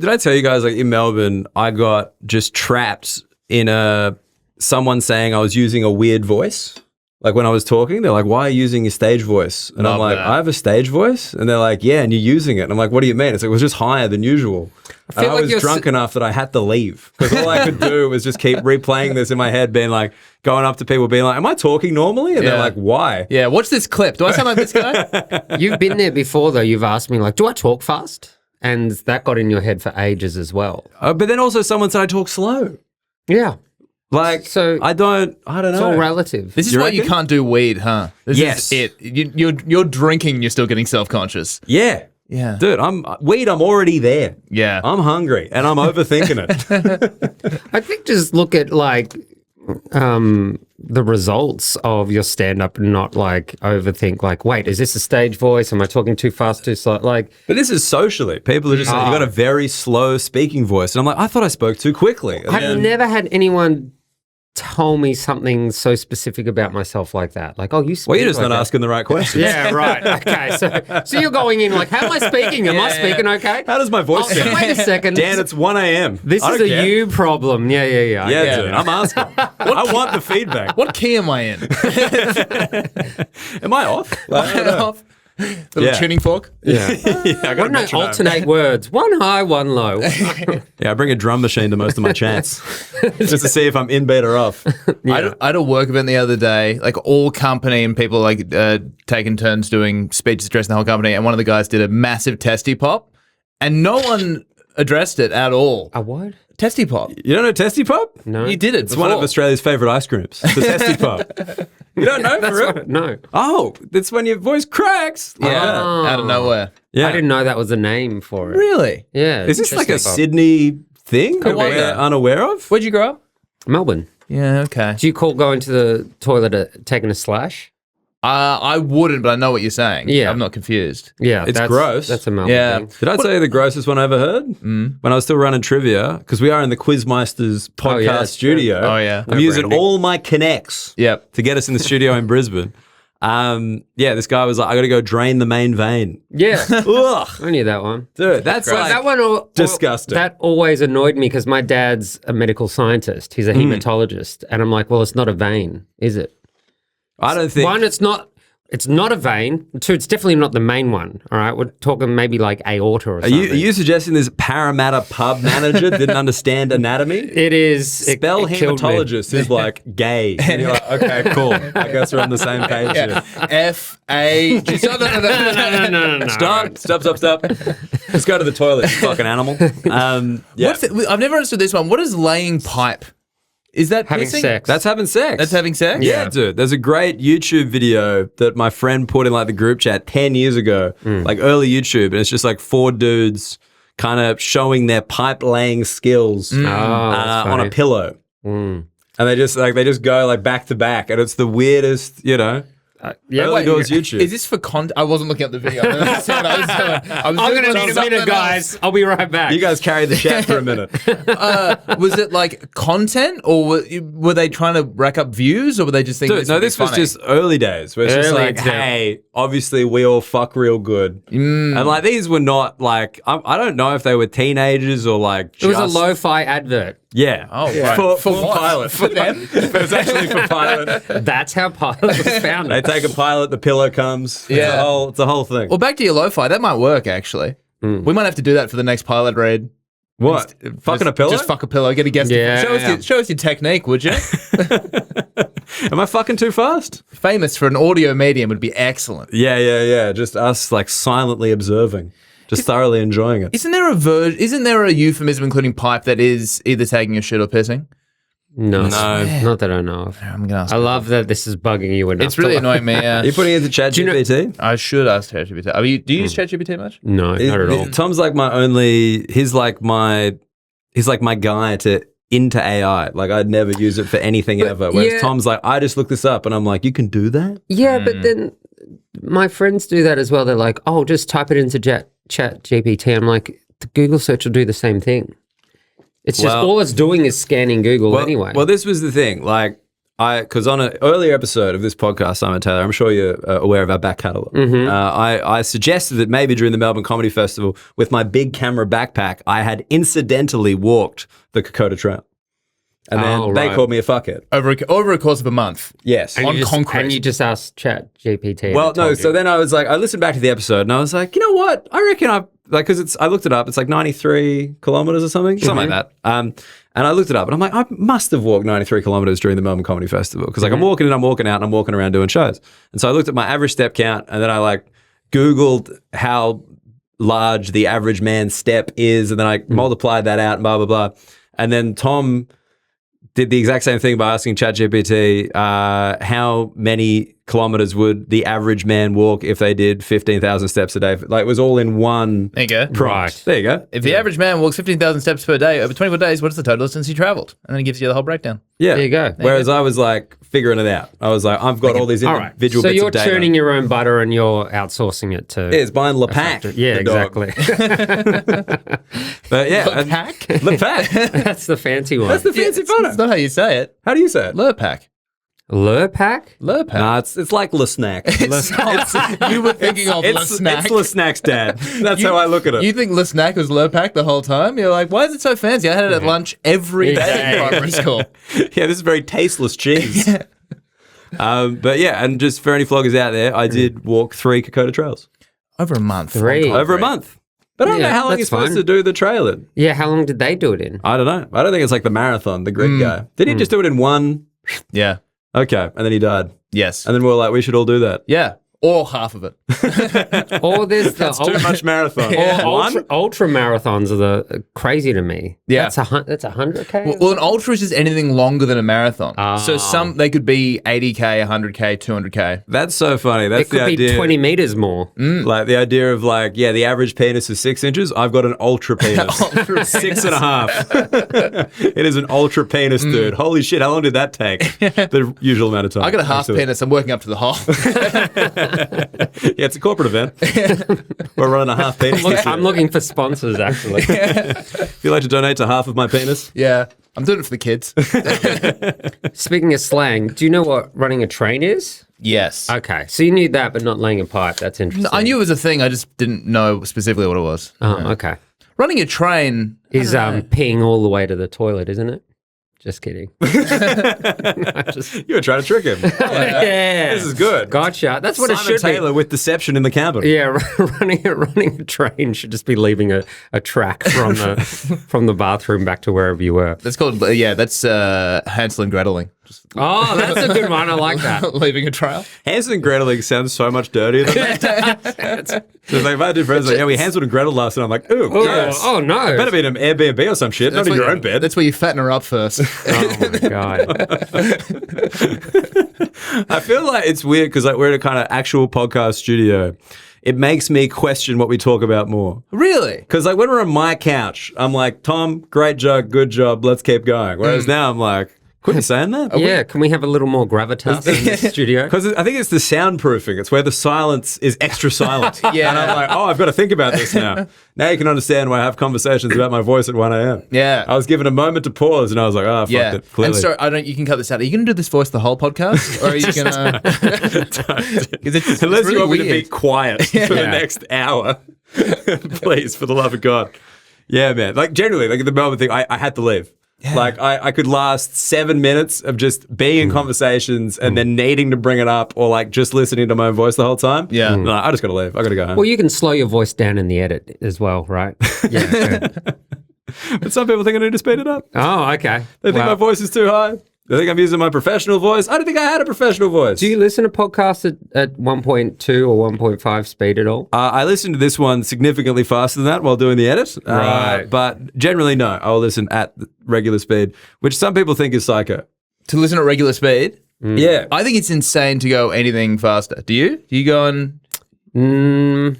did I tell you guys, like in Melbourne, I got just trapped in someone saying I was using a weird voice. Like when I was talking, they're like, why are you using your stage voice? And I'm like, I have a stage voice? And they're like, yeah, and you're using it. And I'm like, what do you mean? It's like, it was just higher than usual. And I was drunk enough that I had to leave because all I could do was just keep replaying this in my head, being like, going up to people being like, am I talking normally? And they're like, why? Yeah, watch this clip. Do I sound like this guy? You've been there before, though. You've asked me, like, do I talk fast? And that got in your head for ages as well. But then also someone said I talk slow. Yeah. Like, so I don't know. It's all relative. This is why you can't do weed, huh? Yes. Is it. You're drinking and you're still getting self-conscious. Yeah. Yeah. Dude, I'm already there. Yeah. I'm hungry and I'm overthinking it. I think just look at like the results of your stand-up and not like overthink like, wait, is this a stage voice? Am I talking too fast, too slow? Like, but this is socially. People are just like, you got a very slow speaking voice. And I'm like, I thought I spoke too quickly. I've never had anyone tell me something so specific about myself like that. Like, oh, you speak. Well, you're just like not that. asking the right questions. Yeah, right. Okay. So you're going in like, how am I speaking? Am I speaking okay? How does my voice sound? Wait a second. Dan, it's 1 a.m. This is a you problem. Yeah. Yeah, dude, I'm asking. I want the feedback. What key am I in? Am I off? Am I off? Little tuning fork? Yeah. I got Why don't I alternate words? One high, one low. Yeah, I bring a drum machine to most of my chants just to see if I'm in beat or off. I had a work event the other day, like all company and people like taking turns doing speeches addressing the whole company, and one of the guys did a massive testy pop, and no one addressed it at all. A what? Testy pop. You don't know Testy Pop? No. You did it. It's one of Australia's favourite ice creams. The Testy Pop. You don't know for real? No. Oh, it's when your voice cracks. Like that. out of nowhere. Yeah. I didn't know that was a name for it. Really? Yeah. Is this like a Testy Pop. Sydney thing that be. we're unaware of? Where'd you grow up? Melbourne. Yeah, okay. Do you call going to the toilet taking a slash? I wouldn't, but I know what you're saying. Yeah. I'm not confused. Yeah. It's that's gross. That's a Melbourne Yeah. thing. Did I tell you the grossest one I ever heard? When I was still running trivia, because we are in the Quizmeisters podcast that's studio. true. Oh, yeah. I'm using all my connects Yep. to get us in the studio in Brisbane. This guy was like, I got to go drain the main vein. Yeah. Ugh. I knew that one. Dude, that's like that one disgusting. That always annoyed me because my dad's a medical scientist. He's a hematologist. And I'm like, well, it's not a vein, is it? I don't think. One, it's not a vein. Two, it's definitely not the main one. All right, we're talking maybe like aorta or Are something. you suggesting this Parramatta pub manager didn't understand anatomy? It is. Spell it killed me. hematologist is like gay. And you're like, okay, cool. I guess we're on the same page here. F-A... No. Stop. Let's go to the toilet, you fucking animal. I've never understood this one. What is laying pipe? Is that Having pissing? sex. That's having sex. That's having sex? Yeah, dude. There's a great YouTube video that my friend put in like the group chat 10 years ago, like early YouTube, and it's just like 4 dudes kind of showing their pipe laying skills on a pillow. And they just go like back to back, and it's the weirdest, early doors YouTube. Is this for content? I wasn't looking at the video. I'm going to need a minute, guys. I'll be right back. You guys carry the chat for a minute. Was it like content, or were they trying to rack up views, or were they just thinking? Dude, this was just early days. Where it's just Early like, days. hey, obviously we all fuck real good, and like these were not like I don't know if they were teenagers or like. It was a lo-fi advert. Yeah. Oh, right. For what? pilot. For them? It was actually for pilot. That's how pilot was founded. They take a pilot, the pillow comes. Yeah. It's a whole thing. Well, back to your lo-fi. That might work actually. We might have to do that for the next pilot raid. What? Fucking a pillow? Just fuck a pillow. Get a guest. Yeah, Show us your technique, would you? Am I fucking too fast? Famous for an audio medium would be excellent. Yeah. Just us like silently observing. Just thoroughly enjoying it. Isn't there a euphemism including pipe that is either taking a shit or pissing? No. Not that I know of. I'm gonna ask. I love that this is bugging you enough. It's really annoying me. Are you putting it into ChatGPT? I should ask ChatGPT. Do you use ChatGPT much? No, not at all. Tom's like he's like my guy into AI. Like I'd never use it for anything ever. Whereas Tom's like, I just look this up and I'm like, you can do that? Yeah, but then my friends do that as well. They're like, oh, just type it into ChatGPT. I'm like, the Google search will do the same thing. It's just all it's doing is scanning Google anyway. Well, this was the thing. Like, because on an earlier episode of this podcast, Simon Taylor, I'm sure you're aware of our back catalogue. I suggested that maybe during the Melbourne Comedy Festival, with my big camera backpack, I had incidentally walked the Kokoda Trail. And then they called me a fuckhead. Over a course of a month. Yes. On concrete. And you just asked Chat GPT. Well, no, so then I was like, I listened back to the episode and I was like, you know what? I reckon because I looked it up, it's like 93 kilometers or something like that. And I looked it up and I'm like, I must have walked 93 kilometers during the Melbourne Comedy Festival because like I'm walking in, I'm walking out, and I'm walking around doing shows. And so I looked at my average step count and then I like Googled how large the average man's step is, and then I multiplied that out and blah, blah, blah. And then Tom did the exact same thing by asking ChatGPT how many kilometers would the average man walk if they did 15,000 steps a day. Like, it was all in one There you go. prompt. Right. There you go. If the average man walks 15,000 steps per day over 24 days, what's the total distance he traveled? And then it gives you the whole breakdown. Yeah. There you go. Whereas I was like figuring it out. I was like, I've got all these All right. individual So bits you're of data. churning your own butter and you're outsourcing it to. Yeah, it's buying LePac. Yeah, the dog. exactly. But yeah. Lurpak? LePac. That's the fancy one. That's the fancy photo. That's not how you say it. How do you say it? Lurpak. Lurpak? Lurpak. Nah, it's like Le Snack. You were thinking of Le Snack. It's Le Snack's dad. That's how I look at it. You think Le Snack was Lurpak the whole time? You're like, why is it so fancy? I had it at lunch every day in primary school. Yeah, this is very tasteless cheese. But yeah, and just for any floggers out there, I did walk 3 Kokoda trails. Over a month. 3. Over a month. But I don't know how long that's you're supposed fine. to do the trail in. Yeah, how long did they do it in? I don't know. I don't think it's like the marathon, the grid guy. Did he just do it in one? Yeah. Okay, and then he died. Yes. And then we were like, we should all do that. Yeah. Or half of it. Or there's the Too much marathon. ultra marathons are the crazy to me. Yeah. That's 100K. Well, an ultra is just anything longer than a marathon. So they could be 80K, 100K, 200K. That's so funny. That's it could the be idea. 20 meters more. Like the idea of like, yeah, the average penis is 6 inches. I've got an ultra penis. 6.5. It is an ultra penis, dude. Holy shit, how long did that take? The usual amount of time. I got a half penis. I'm working up to the whole. Yeah, it's a corporate event. We're running a half penis. this year. I'm looking for sponsors, actually. If you'd like to donate to half of my penis. Yeah. I'm doing it for the kids. Speaking of slang, do you know what running a train is? Yes. Okay, so you knew that, but not laying a pipe. That's interesting. I knew it was a thing. I just didn't know specifically what it was. Oh, okay. Running a train Is peeing all the way to the toilet, isn't it? Just kidding. You were trying to trick him. Yeah. This is good. Gotcha. That's what Simon it should Taylor with deception in the cabin. be. Yeah, running a train should just be leaving a track from the bathroom back to wherever you were. That's called, that's Hansel and Greteling. Just Oh, that's a good one. I like that. leaving a trail. Hansel and Greteling sounds so much dirtier than that. So like, if I did friends like, yeah, we Hansel and Gretel last night, I'm like, ooh, gross. Oh, no. Better be in an Airbnb or some shit, not in your own bed. That's where you fatten her up first. Oh, my God. I feel like it's weird because like we're in a kind of actual podcast studio. It makes me question what we talk about more. Really? Because like when we're on my couch, I'm like, Tom, great joke, good job, let's keep going. Whereas now I'm like, quit you saying that? Yeah, can we have a little more gravitas in the studio? Because I think it's the soundproofing. It's where the silence is extra silent. Yeah. And I'm like, oh, I've got to think about this now. Now you can understand why I have conversations about my voice at 1 a.m. Yeah. I was given a moment to pause and I was like, oh, fuck it. Clearly. And so you can cut this out. Are you going to do this voice the whole podcast? Or are you going to... Unless you want me to be weird. quiet for the next hour. Please, for the love of God. Yeah, man. Like generally, like the Melbourne thing, I had to leave. Yeah. Like I could last 7 minutes of just being in conversations and then needing to bring it up or like just listening to my own voice the whole time. Yeah. No, I just got to leave. I got to go home. Well, you can slow your voice down in the edit as well, right? Yeah. Good. But some people think I need to speed it up. Oh, okay. They think my voice is too high. They think I'm using my professional voice. I don't think I had a professional voice. Do you listen to podcasts at 1.2 or 1.5 speed at all? I listened to this one significantly faster than that while doing the edit. Right. But generally, no. I'll listen at the regular speed, which some people think is psycho. To listen at regular speed? Yeah. I think it's insane to go anything faster. Do you? Do you go on...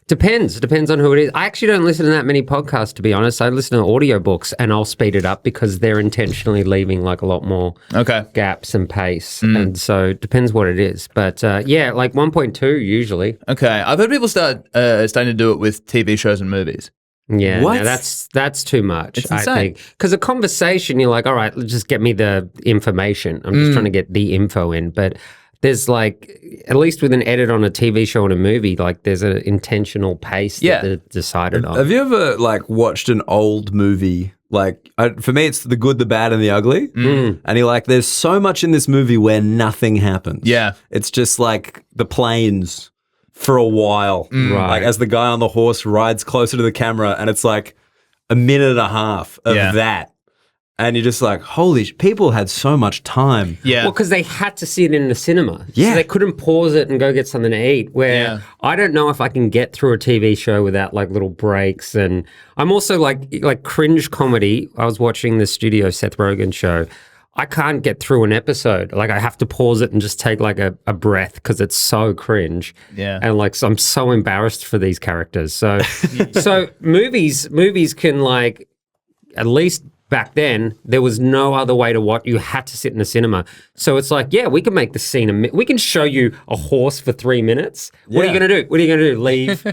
Depends on who it is. I actually don't listen to that many podcasts, to be honest. I listen to audiobooks and I'll speed it up because they're intentionally leaving like a lot more gaps and pace. And so it depends what it is. But yeah, like 1.2 usually. Okay. I've heard people starting to do it with TV shows and movies. Yeah, What? no, that's too much, It's I insane. think. Because a conversation, you're like, all right, just get me the information. I'm just trying to get the info in. But there's like, at least with an edit on a TV show and a movie, like there's an intentional pace that they're decided on. Have you ever like watched an old movie? Like for me, it's the good, the bad, and the ugly. And you're like, there's so much in this movie where nothing happens. Yeah. It's just like the planes for a while. Right. Like as the guy on the horse rides closer to the camera, and it's like a minute and a half of that. And you're just like, holy people had so much time. Yeah. Well, because they had to see it in the cinema. Yeah. So they couldn't pause it and go get something to eat. Where I don't know if I can get through a TV show without like little breaks. And I'm also like cringe comedy. I was watching the Studio Seth Rogen show. I can't get through an episode. Like I have to pause it and just take like a breath because it's so cringe. Yeah. And like so I'm so embarrassed for these characters. So so movies can like at least back then, there was no other way to watch. You had to sit in the cinema. So it's like, yeah, we can make the scene. We can show you a horse for 3 minutes. What are you going to do? What are you going to do? Leave?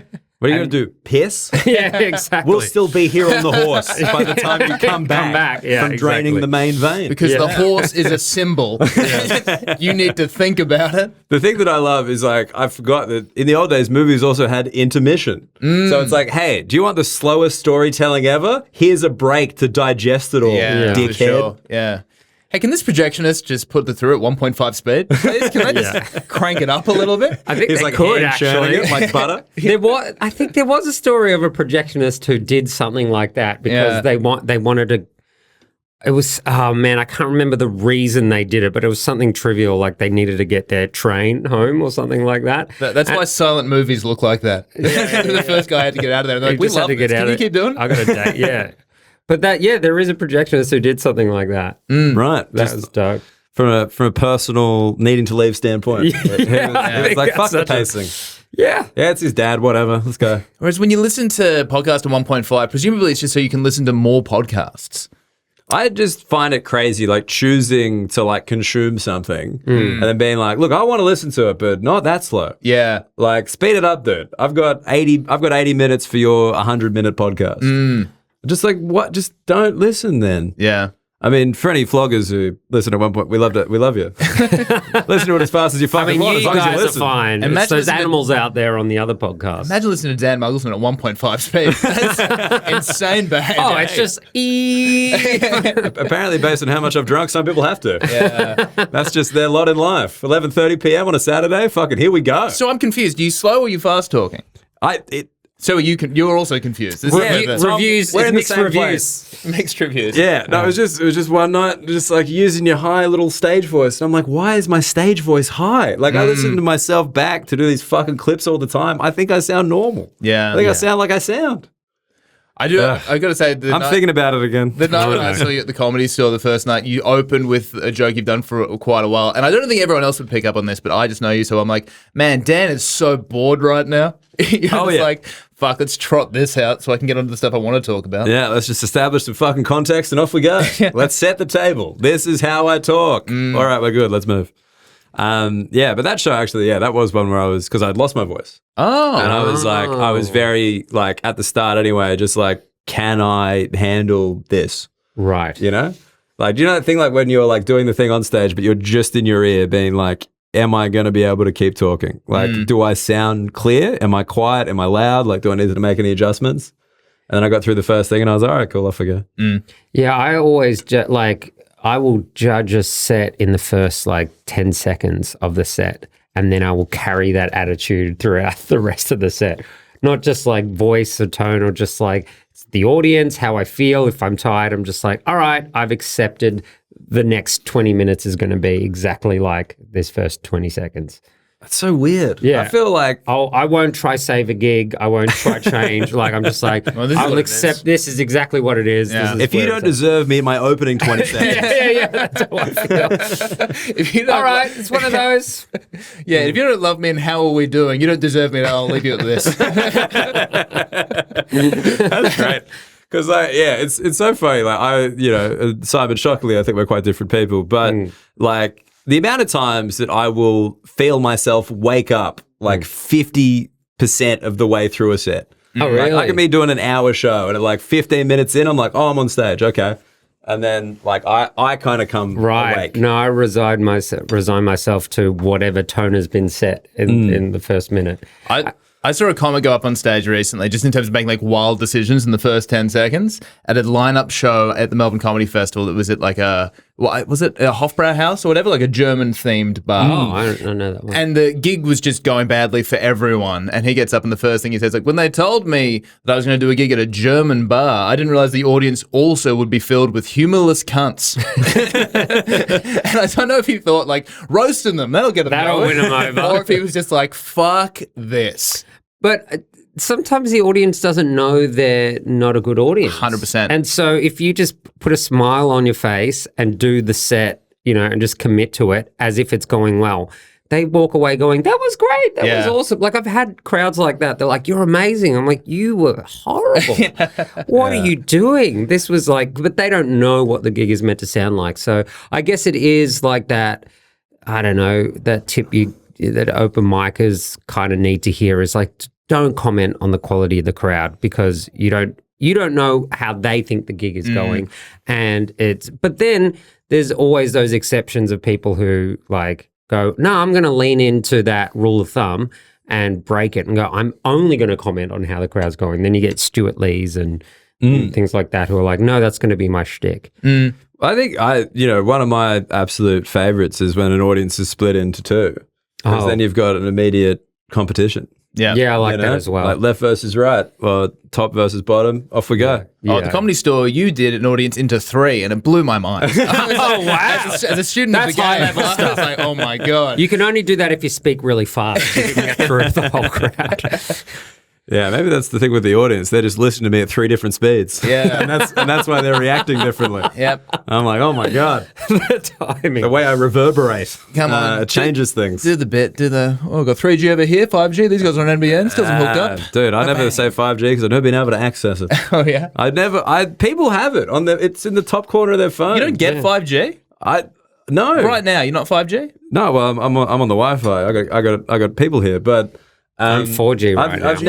What are you going to do? Piss? Yeah, exactly. We'll still be here on the horse by the time you come back, Yeah, from draining exactly. the main vein. Because the horse is a symbol. You need to think about it. The thing that I love is like, I forgot that in the old days, movies also had intermission. So it's like, hey, do you want the slowest storytelling ever? Here's a break to digest it all, For dickhead. sure. Yeah. Hey, can this projectionist just put it through at 1.5 speed? Please? Can I just crank it up a little bit? I think He's they like could hand churning actually. it like butter. I think there was a story of a projectionist who did something like that because they wanted to. It was I can't remember the reason they did it, but it was something trivial, like they needed to get their train home or something like that. That's why silent movies look like that. The first guy had to get out of there. And they're like, we just had love to get this. out Can you of keep doing? I got a date, yeah. But there is a projectionist who did something like that. Right. That Just was dope. from a personal needing to leave standpoint. I It was think like, fuck that's the such a- pacing. Yeah. Yeah, it's his dad, whatever. Let's go. Whereas when you listen to podcast at 1.5, presumably it's just so you can listen to more podcasts. I just find it crazy, like choosing to like consume something and then being like, look, I want to listen to it, but not that slow. Yeah. Like, speed it up, dude. I've got 80 minutes for your 100-minute podcast. Just like, what? Just don't listen then. Yeah. I mean, for any floggers who listen at one point, we loved it. We love you. Listen to it as fast as you I fucking mean, want, you as long as you guys are listen. fine. Imagine It's those listening to- animals out there on the other podcast. Imagine listening to Dan Muggleton at 1.5 speed. That's insane behavior. Oh, it's just Apparently, based on how much I've drunk, some people have to. Yeah. That's just their lot in life. 11:30 p.m. on a Saturday. Fucking here we go. So I'm confused. Do you slow or you fast talking? So are you're also confused. This is reviews. We're It's in the mixed same reviews. mixed reviews. Yeah, no, it was just one night, just like using your high little stage voice. And I'm like, why is my stage voice high? Like, I listen to myself back to do these fucking clips all the time. I think I sound normal. Yeah. I think I sound like I sound. I do. I got to say, I'm thinking about it again. The night when I saw you at the Comedy Store the first night, you opened with a joke you've done for quite a while. And I don't think everyone else would pick up on this, but I just know you. So I'm like, man, Dan is so bored right now. You're just like, fuck, let's trot this out so I can get onto the stuff I want to talk about. Yeah, let's just establish some fucking context and off we go. Let's set the table. This is how I talk. All right, we're good. Let's move. But that show actually, that was one where I was, because I'd lost my voice. Oh. And I was like, I was very, like, at the start anyway, just like, can I handle this? Right. You know? Like, do you know that thing like when you're like doing the thing on stage, but you're just in your ear being like, am I going to be able to keep talking? Like, do I sound clear? Am I quiet? Am I loud? Like, do I need to make any adjustments? And then I got through the first thing and I was, all right, cool, off I go. Yeah, I always I will judge a set in the first 10 seconds of the set, and then I will carry that attitude throughout the rest of the set. Not just voice or tone, or just it's the audience, how I feel. If I'm tired, I'm just all right, I've accepted the next 20 minutes is going to be exactly like this first 20 seconds. That's so weird. Yeah. I feel like I won't try save a gig. I won't try change. I'm just this is I'll what it accept is. this is exactly what it is. Yeah. This is if you where don't it's at. deserve me in my opening 20 seconds. yeah, that's how I feel. If you don't All right, it's one of those. Yeah, if you don't love me and how are we doing, you don't deserve me. I'll leave you at this. That's great. Because it's so funny. Simon, shockingly, I think we're quite different people. But the amount of times that I will feel myself wake up 50% of the way through a set. Oh, really? Like, I can be doing an hour show, and at like 15 minutes in, I'm like, oh, I'm on stage. Okay. And then, like, I kind of come awake. No, I resign myself to whatever tone has been set in the first minute. I saw a comic go up on stage recently, just in terms of making like wild decisions in the first 10 seconds at a lineup show at the Melbourne Comedy Festival. That was at like was it a Hofbrauhaus or whatever, like a German themed bar. Oh, I don't know that one. And the gig was just going badly for everyone. And he gets up and the first thing he says, like, when they told me that I was going to do a gig at a German bar, I didn't realize the audience also would be filled with humorless cunts. And I don't know if he thought, like, roasting them, that'll get them That'll going. win them over. Or if he was just like, fuck this. But sometimes the audience doesn't know they're not a good audience. 100%. And so if you just put a smile on your face and do the set, and just commit to it as if it's going well, they walk away going, that was great. That was awesome. Like, I've had crowds like that. They're like, you're amazing. I'm like, you were horrible. What are you doing? This was like, but they don't know what the gig is meant to sound like. So I guess it is like that, I don't know, that tip that open micers kind of need to hear is like, don't comment on the quality of the crowd, because you don't know how they think the gig is going. But then there's always those exceptions of people who like go, no, I'm going to lean into that rule of thumb and break it and go, I'm only going to comment on how the crowd's going. Then you get Stuart Lees and things like that who are like, no, that's going to be my shtick. I think one of my absolute favorites is when an audience is split into two. Because then you've got an immediate competition. Yeah, I like that as well. Like left versus right, or top versus bottom. Off we go. Yeah. Oh, at the Comedy Store, you did an audience into three, and it blew my mind. Oh, wow. As a student of the game, I was like, oh, my God. You can only do that if you speak really fast. You can get through the whole crowd. Yeah, maybe that's the thing with the audience. They just listen to me at 3 different speeds. Yeah. and that's why they're reacting differently. Yep. I'm like, oh my God. The timing. The way I reverberate. Come on. It changes things. Do the bit. I've got 3G over here, 5G. These guys are on NBN. Still haven't hooked up. Dude, I never say 5G because I've never been able to access it. Oh, yeah? People have it it's in the top corner of their phone. You don't get 5G? No. Right now, you're not 5G? No, well, I'm on the Wi-Fi. I got people here, but I'm 4G right now. I've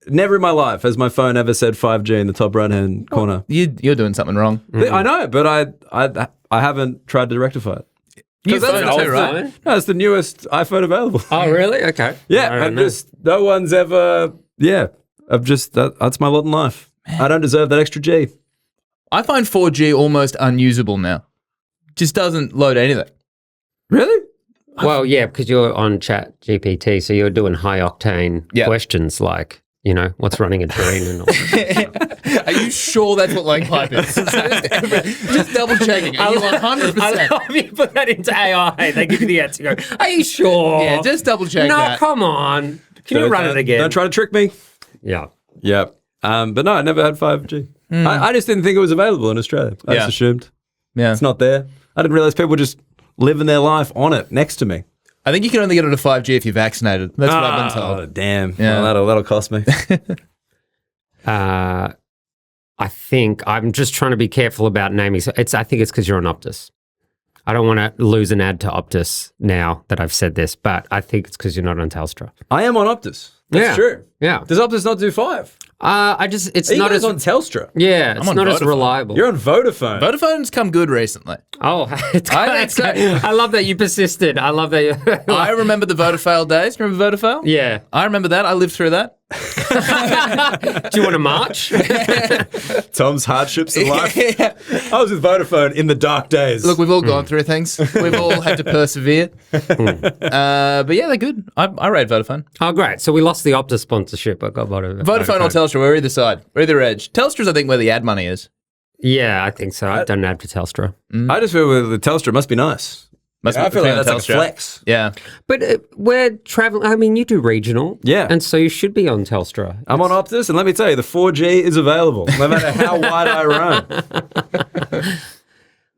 never in my life has my phone ever said 5G in the top right-hand corner. You're doing something wrong. I know, but I haven't tried to rectify it. New That's phone an old too, right? phone? No, it's the newest iPhone available. Oh, really? Okay. Yeah, and just no one's ever. Yeah, that's my lot in life. I don't deserve that extra G. I find 4G almost unusable now. Just doesn't load anything. Really? Well, yeah, because you're on Chat GPT, so you're doing high octane questions like, what's running a train and all that. Are you sure that's what leg pipe is? Just double checking. Are you 100%? I love you put that into AI. They give you the answer. Go, are you sure? Yeah, just double check no, that. come on. Can you run it again? Don't try to trick me. Yeah. Yeah. But no, I never had 5G. I just didn't think it was available in Australia. I just assumed it's not there. I didn't realize people just living their life on it next to me. I think you can only get it a 5G if you're vaccinated. That's what I've been told. Oh, damn. Yeah. Well, that'll cost me. I think I'm just trying to be careful about naming. I think it's because you're on Optus. I don't want to lose an ad to Optus now that I've said this, but I think it's because you're not on Telstra. I am on Optus. That's true. Yeah. Does Optus not do 5? It's Are you not guys as on Telstra. Yeah, it's on not as Vodafone. reliable. You're on Vodafone. Vodafone's come good recently. Oh, I think so. I love that you persisted. I love that you. I remember the Vodafone days. Remember Vodafone? Yeah. I remember that. I lived through that. Do you want to march? Tom's hardships in life. I was with Vodafone in the dark days. Look, we've all gone through things. We've all had to persevere. But yeah, they're good. I rate Vodafone. Oh, great. So we lost the Optus sponsorship. I got Vodafone. Vodafone or Telstra, we're either side. We're either edge. Telstra's, I think, where the ad money is. Yeah, I think so. I've done an ad for Telstra. I just feel with the Telstra must be nice. I feel like that's like a flex. Yeah. But we're traveling. I mean, you do regional. Yeah. And so you should be on Telstra. I'm on Optus, and let me tell you, the 4G is available, no matter how wide I roam.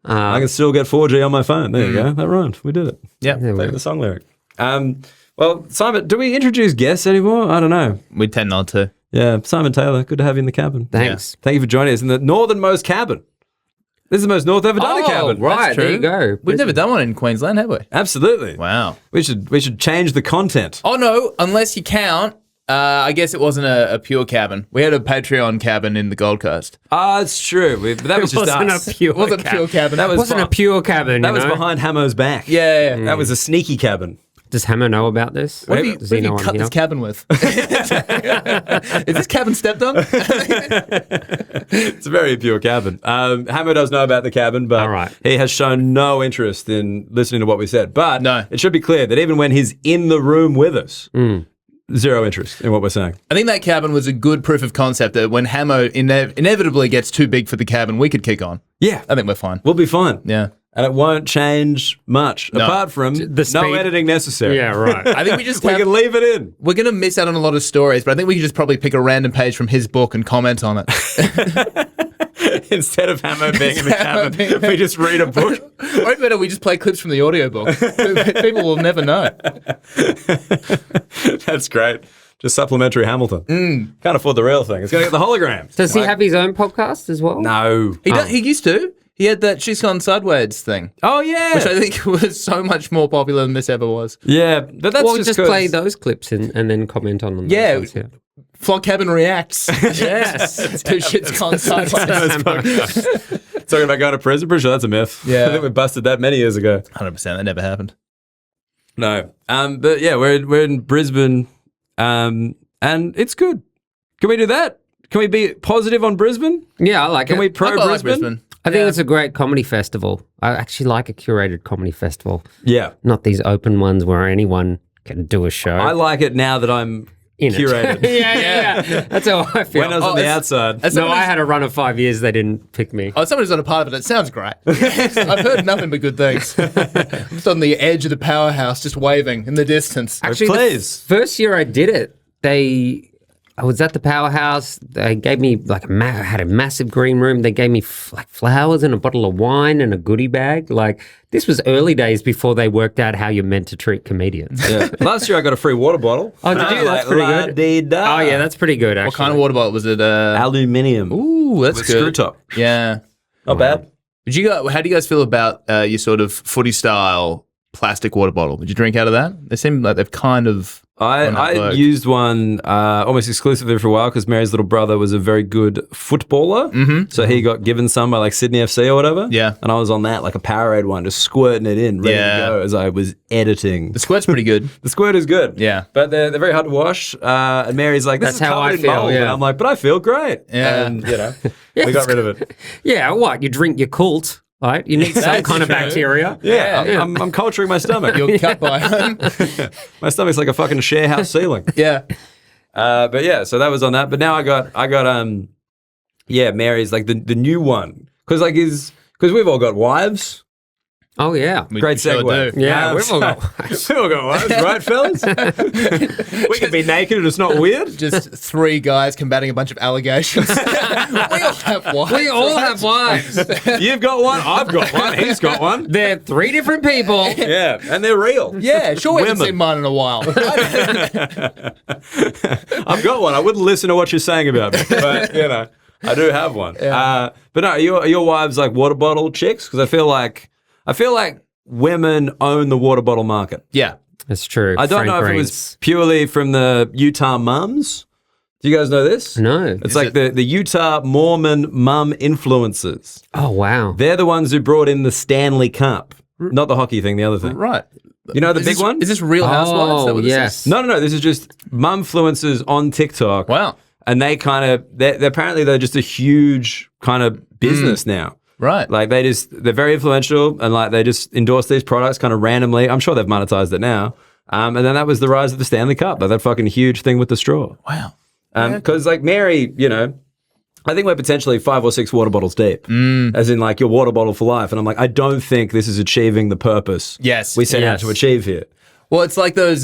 I can still get 4G on my phone. There you go. That rhymed. We did it. Yeah. Take the song lyric. Well, Simon, do we introduce guests anymore? I don't know. We tend not to. Yeah, Simon Taylor, good to have you in the cabin. Thanks. Thank you for joining us in the northernmost cabin. This is the most north ever done a cabin. Right, That's true. there you go. We've never done one in Queensland, have we? Absolutely. Wow. We should change the content. Oh, no, unless you count I guess it wasn't a pure cabin. We had a Patreon cabin in the Gold Coast. It's true. But that was just us. It wasn't a pure cabin. That wasn't a pure cabin. That was behind Hammo's back. Yeah. That was a sneaky cabin. Does Hammer know about this? What have you cut this cabin with? Is this cabin stepped on? It's a very pure cabin. Hammer does know about the cabin, but he has shown no interest in listening to what we said. But it should be clear that even when he's in the room with us, zero interest in what we're saying. I think that cabin was a good proof of concept that when Hammer inevitably gets too big for the cabin, we could kick on. Yeah. I think we're fine. We'll be fine. Yeah. And it won't change much, apart from no editing necessary. Yeah, right. I think we just we can leave it in. We're going to miss out on a lot of stories, but I think we can just probably pick a random page from his book and comment on it. Instead of Hammer being in the cabin, we just read a book. Or better, we just play clips from the audiobook. People will never know. That's great. Just supplementary Hamilton. Can't afford the real thing. It's going to get the hologram. Does he have his own podcast as well? No. He used to. He had that She's Gone Sideways thing. Oh, yeah. Which I think was so much more popular than this ever was. Yeah. But that's just play those clips and then comment on them. Yeah. Flog Cabin Reacts. Yes. To Shit's Gone Sideways. Talking about going to prison? Pretty sure that's a myth. Yeah. I think we busted that many years ago. 100%. That never happened. No. But yeah, we're in Brisbane and it's good. Can we do that? Can we be positive on Brisbane? Yeah, I like it. Can we pro I like Brisbane? I think it's a great comedy festival. I actually like a curated comedy festival. Yeah. Not these open ones where anyone can do a show. I like it now that I'm curated. yeah. That's how I feel. When I was on the outside. I had a run of 5 years. They didn't pick me. Oh, somebody's on a part of it. It sounds great. I've heard nothing but good things. I'm just on the edge of the powerhouse, just waving in the distance. Actually, please. The first year I did it, I was at the powerhouse. They gave me had a massive green room. They gave me flowers and a bottle of wine and a goodie bag. This was early days before they worked out how you're meant to treat comedians. Yeah. Last year I got a free water bottle. Oh, did you? That's pretty good. Oh, yeah, that's pretty good, actually. What kind of water bottle was it? Aluminium. Ooh, that's with good. Screw top. Yeah. Not bad. How do you guys feel about your sort of footy style plastic water bottle? Would you drink out of that? They seem like they've kind of... I used one almost exclusively for a while because Mary's little brother was a very good footballer. Mm-hmm. So he got given some by Sydney FC or whatever. Yeah. And I was on that, a Powerade one, just squirting it in, ready to go as I was editing. The squirt's pretty good. The squirt is good. Yeah. But they're very hard to wash. And Mary's like, this That's is how covered I in feel, mold. yeah. And I'm like, but I feel great. Yeah. And, we got rid of it. Yeah, what? You drink your Colt, right? You need some kind of bacteria. Yeah. I'm culturing my stomach. You're cut by home. My stomach's like a fucking share house ceiling. Yeah. But yeah, so that was on that. But now I got Mary's the new one. Because we've all got wives. Oh, yeah. Great segue. Sure Yeah, we've all got wives, right, fellas? We can be naked and it's not weird. Just three guys combating a bunch of allegations. We all have wives. We all have wives. You've got one, I've got one, he's got one. They're three different people. Yeah, and they're real. Yeah, sure, we haven't Women. seen mine in a while. I've got one. I wouldn't listen to what you're saying about me, but, I do have one. Yeah. But no, are your wives water bottle chicks? Because I feel like women own the water bottle market. Yeah. That's true. I don't know if it was purely from the Utah mums. Do you guys know this? No. It's the Utah Mormon mum influencers. Oh, wow. They're the ones who brought in the Stanley Cup. Not the hockey thing, the other thing. Right. You know the big one? Is this Real Housewives? Is that what this yes. is? No. This is just mumfluencers on TikTok. Wow. And they're apparently they're just a huge kind of business now. Right. They're very influential and they just endorse these products kind of randomly. I'm sure they've monetized it now. And then that was the rise of the Stanley Cup, that fucking huge thing with the straw. Wow. Because Mary, I think we're potentially 5 or 6 water bottles deep, as in your water bottle for life. And I'm like, I don't think this is achieving the purpose we set out to achieve here. Well, it's like those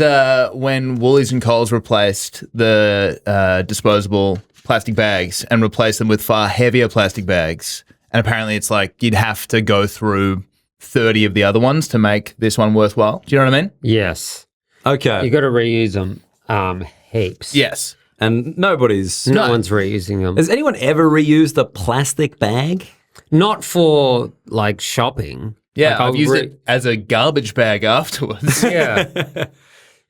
when Woolies and Coles replaced the disposable plastic bags and replaced them with far heavier plastic bags. And apparently it's you'd have to go through 30 of the other ones to make this one worthwhile. Do you know what I mean? Yes. Okay. You got to reuse them heaps. Yes. And no one's reusing them. Has anyone ever reused a plastic bag? Not for shopping. Yeah, I've used it as a garbage bag afterwards. Yeah.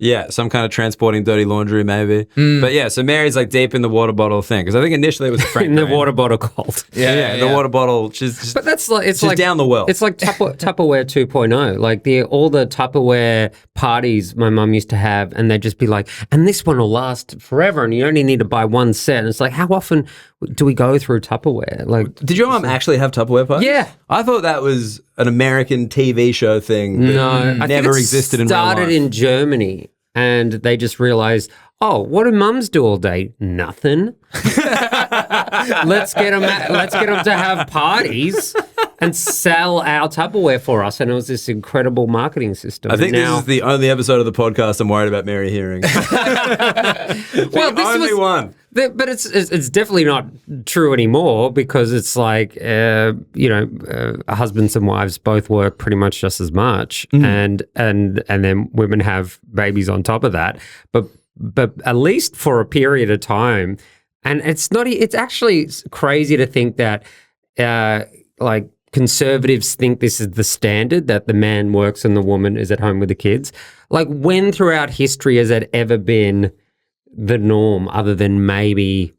Yeah, some kind of transporting dirty laundry, maybe. But yeah, so Mary's like deep in the water bottle thing because I think initially it was a Frank in the Graham. water bottle cult. Yeah, the water bottle. She's But that's like she's down the well. It's like Tupperware 2.0. Like all the Tupperware parties my mum used to have, and they'd just be like, "And this one will last forever, and you only need to buy one set." And it's like, how often do we go through Tupperware? Like, did your mum actually have Tupperware parties? Yeah. I thought that was an American TV show thing. That I think never it existed in real life. Started in Germany, and they just realized, oh, what do mums do all day? Nothing. Let's get them to have parties and sell our Tupperware for us. And it was this incredible marketing system. I think this is the only episode of the podcast I'm worried about Mary hearing. Well, this only one. But it's definitely not true anymore because it's like husbands and wives both work pretty much just as much, and then women have babies on top of that. But at least for a period of time, and it's actually crazy to think that like conservatives think this is the standard, that the man works and the woman is at home with the kids. Like, when throughout history has that ever been the norm other than maybe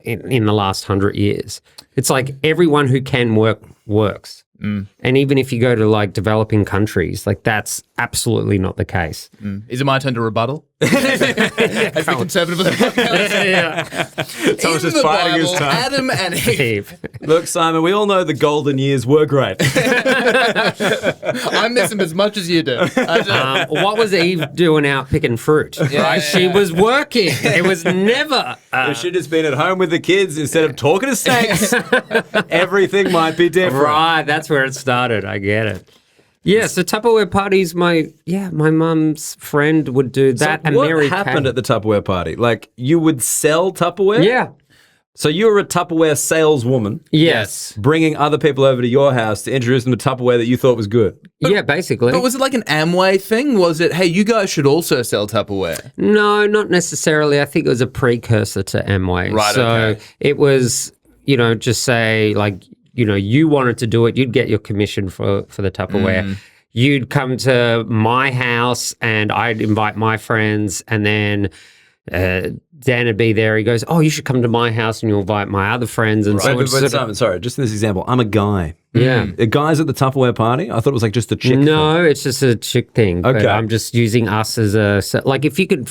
in the last 100 years? It's like everyone who can work works. And even if you go to like developing countries, like that's absolutely not the case. Is it my turn to rebuttal? As the conservative of the podcast. Thomas is fighting his time. Adam and Eve. Look, Simon, we all know the golden years were great. I miss them as much as you do. What was Eve doing out picking fruit? Right? She was working. It was never. If she'd just been at home with the kids instead of talking to snakes, everything might be different. Right, that's where it started. I get it. Yeah, so Tupperware parties, my mum's friend would do that. So and what Mary happened came. at the Tupperware party? Like, you would sell Tupperware? Yeah. So you were a Tupperware saleswoman, Yes. bringing other people over to your house to introduce them to Tupperware that you thought was good. Yeah, basically. But was it like an Amway thing? Was it, hey, you guys should also sell Tupperware? No, not necessarily. I think it was a precursor to Amway. Right, So okay. it was, just say like, you wanted to do it, you'd get your commission for the Tupperware. You'd come to my house and I'd invite my friends, and then Dan would be there. He goes, oh, you should come to my house and you'll invite my other friends. And so But Simon, sorry, just in this example, I'm a guy. Yeah. The guys at the Tupperware party, I thought it was like just a chick thing. No, it's just a chick thing. Okay. But I'm just using us as like if you could,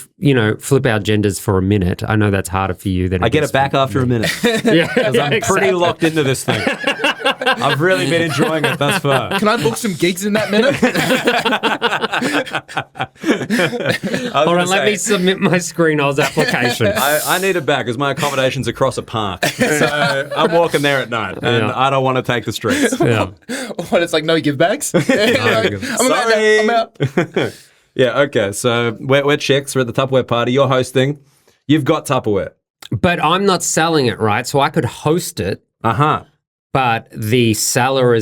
flip our genders for a minute. I know that's harder for you than I get it back after a minute. Yeah, Because I'm pretty locked into this thing. I've really been enjoying it thus far. Can I book some gigs in that minute? Hold on, let me submit my Screenholes application. I need it back because my accommodation's across a park. So I'm walking there at night and I don't want to take the streets. Yeah. What, it's like no give bags? I'm out. Yeah, okay. So we're chicks. We're at the Tupperware party. You're hosting. You've got Tupperware. But I'm not selling it, right? So I could host it. Uh-huh. But the seller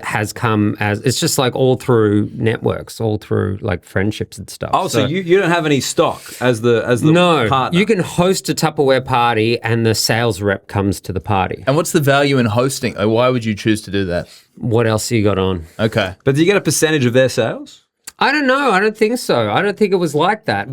has come as, it's just like all through networks, all through like friendships and stuff. Oh, so you don't have any stock as the no, partner? you can host a Tupperware party and the sales rep comes to the party. And what's the value in hosting? Like, why would you choose to do that? What else you got on? Okay. But do you get a percentage of their sales? I don't know. I don't think so. I don't think it was like that.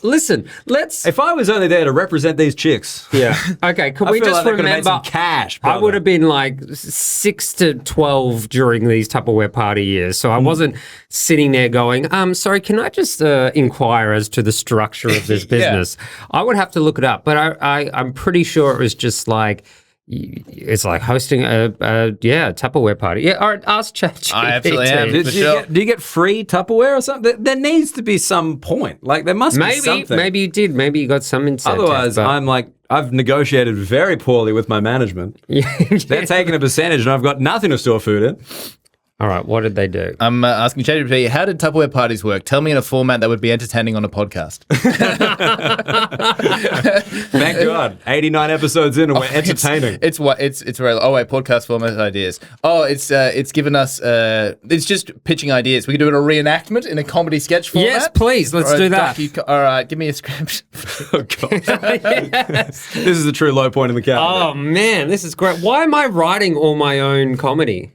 Listen, let's... If I was only there to represent these chicks, Yeah. Okay, could I we feel just like they could've made remember... some cash, I brother. would have been like 6 to 12 during these Tupperware party years. So I wasn't sitting there going, sorry, can I just inquire as to the structure of this business? I would have to look it up. But I'm pretty sure it was just like... It's like hosting a Tupperware party. Yeah, all right, ask ChatGPT. I absolutely am. Do you get free Tupperware or something? There needs to be some point. Like, there must be something. Maybe you did. Maybe you got some incentive. Otherwise, but... I'm like, I've negotiated very poorly with my management. They're taking a percentage and I've got nothing to store food in. All right, what did they do? I'm asking ChatGPT, how did Tupperware parties work? Tell me in a format that would be entertaining on a podcast. Thank God. 89 episodes in and we're entertaining. It's podcast format ideas. Oh, it's given us it's just pitching ideas. We could do it a reenactment in a comedy sketch format. Yes, please, let's do that. All right, give me a script. Oh, God. Yes. This is the true low point in the calendar. Oh, man, this is great. Why am I writing all my own comedy?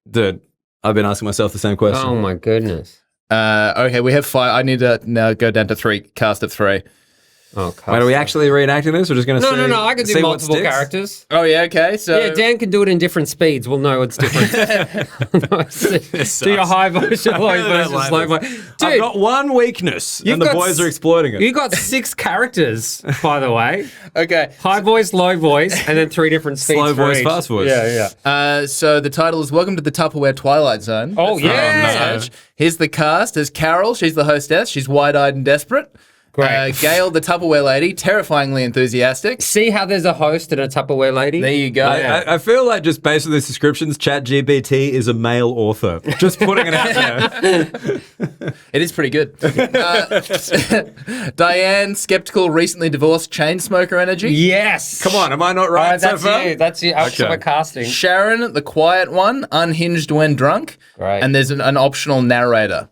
Dude, I've been asking myself the same question. Oh, my goodness. Okay, we have 5. I need to now go down to 3. Cast of 3. Oh, Wait, are we actually reenacting this? We're just going to No. I can do multiple characters. Oh, yeah, okay. So Yeah, Dan can do it in different speeds. We'll know it's different. Do your high voice, your low voice, your slow voice. Dude, I've got one weakness, and the boys are exploiting it. You got 6 characters, by the way. Okay. High voice, low voice, and then 3 different speeds. Slow for voice, each. fast voice. Yeah. So the title is Welcome to the Tupperware Twilight Zone. Oh, That's the yeah. message. Here's the cast. There's Carol. She's the hostess. She's wide-eyed and desperate. Great. Gail, the Tupperware lady, terrifyingly enthusiastic. See how there's a host and a Tupperware lady? There you go. I feel like just based on these descriptions, ChatGPT is a male author. Just putting it out there. It is pretty good. Diane, skeptical, recently divorced, chain smoker energy. Yes. Come on, am I not right so that's far? you. That's you. Actually, we're casting. Sharon, the quiet one, unhinged when drunk. Great. And there's an optional narrator.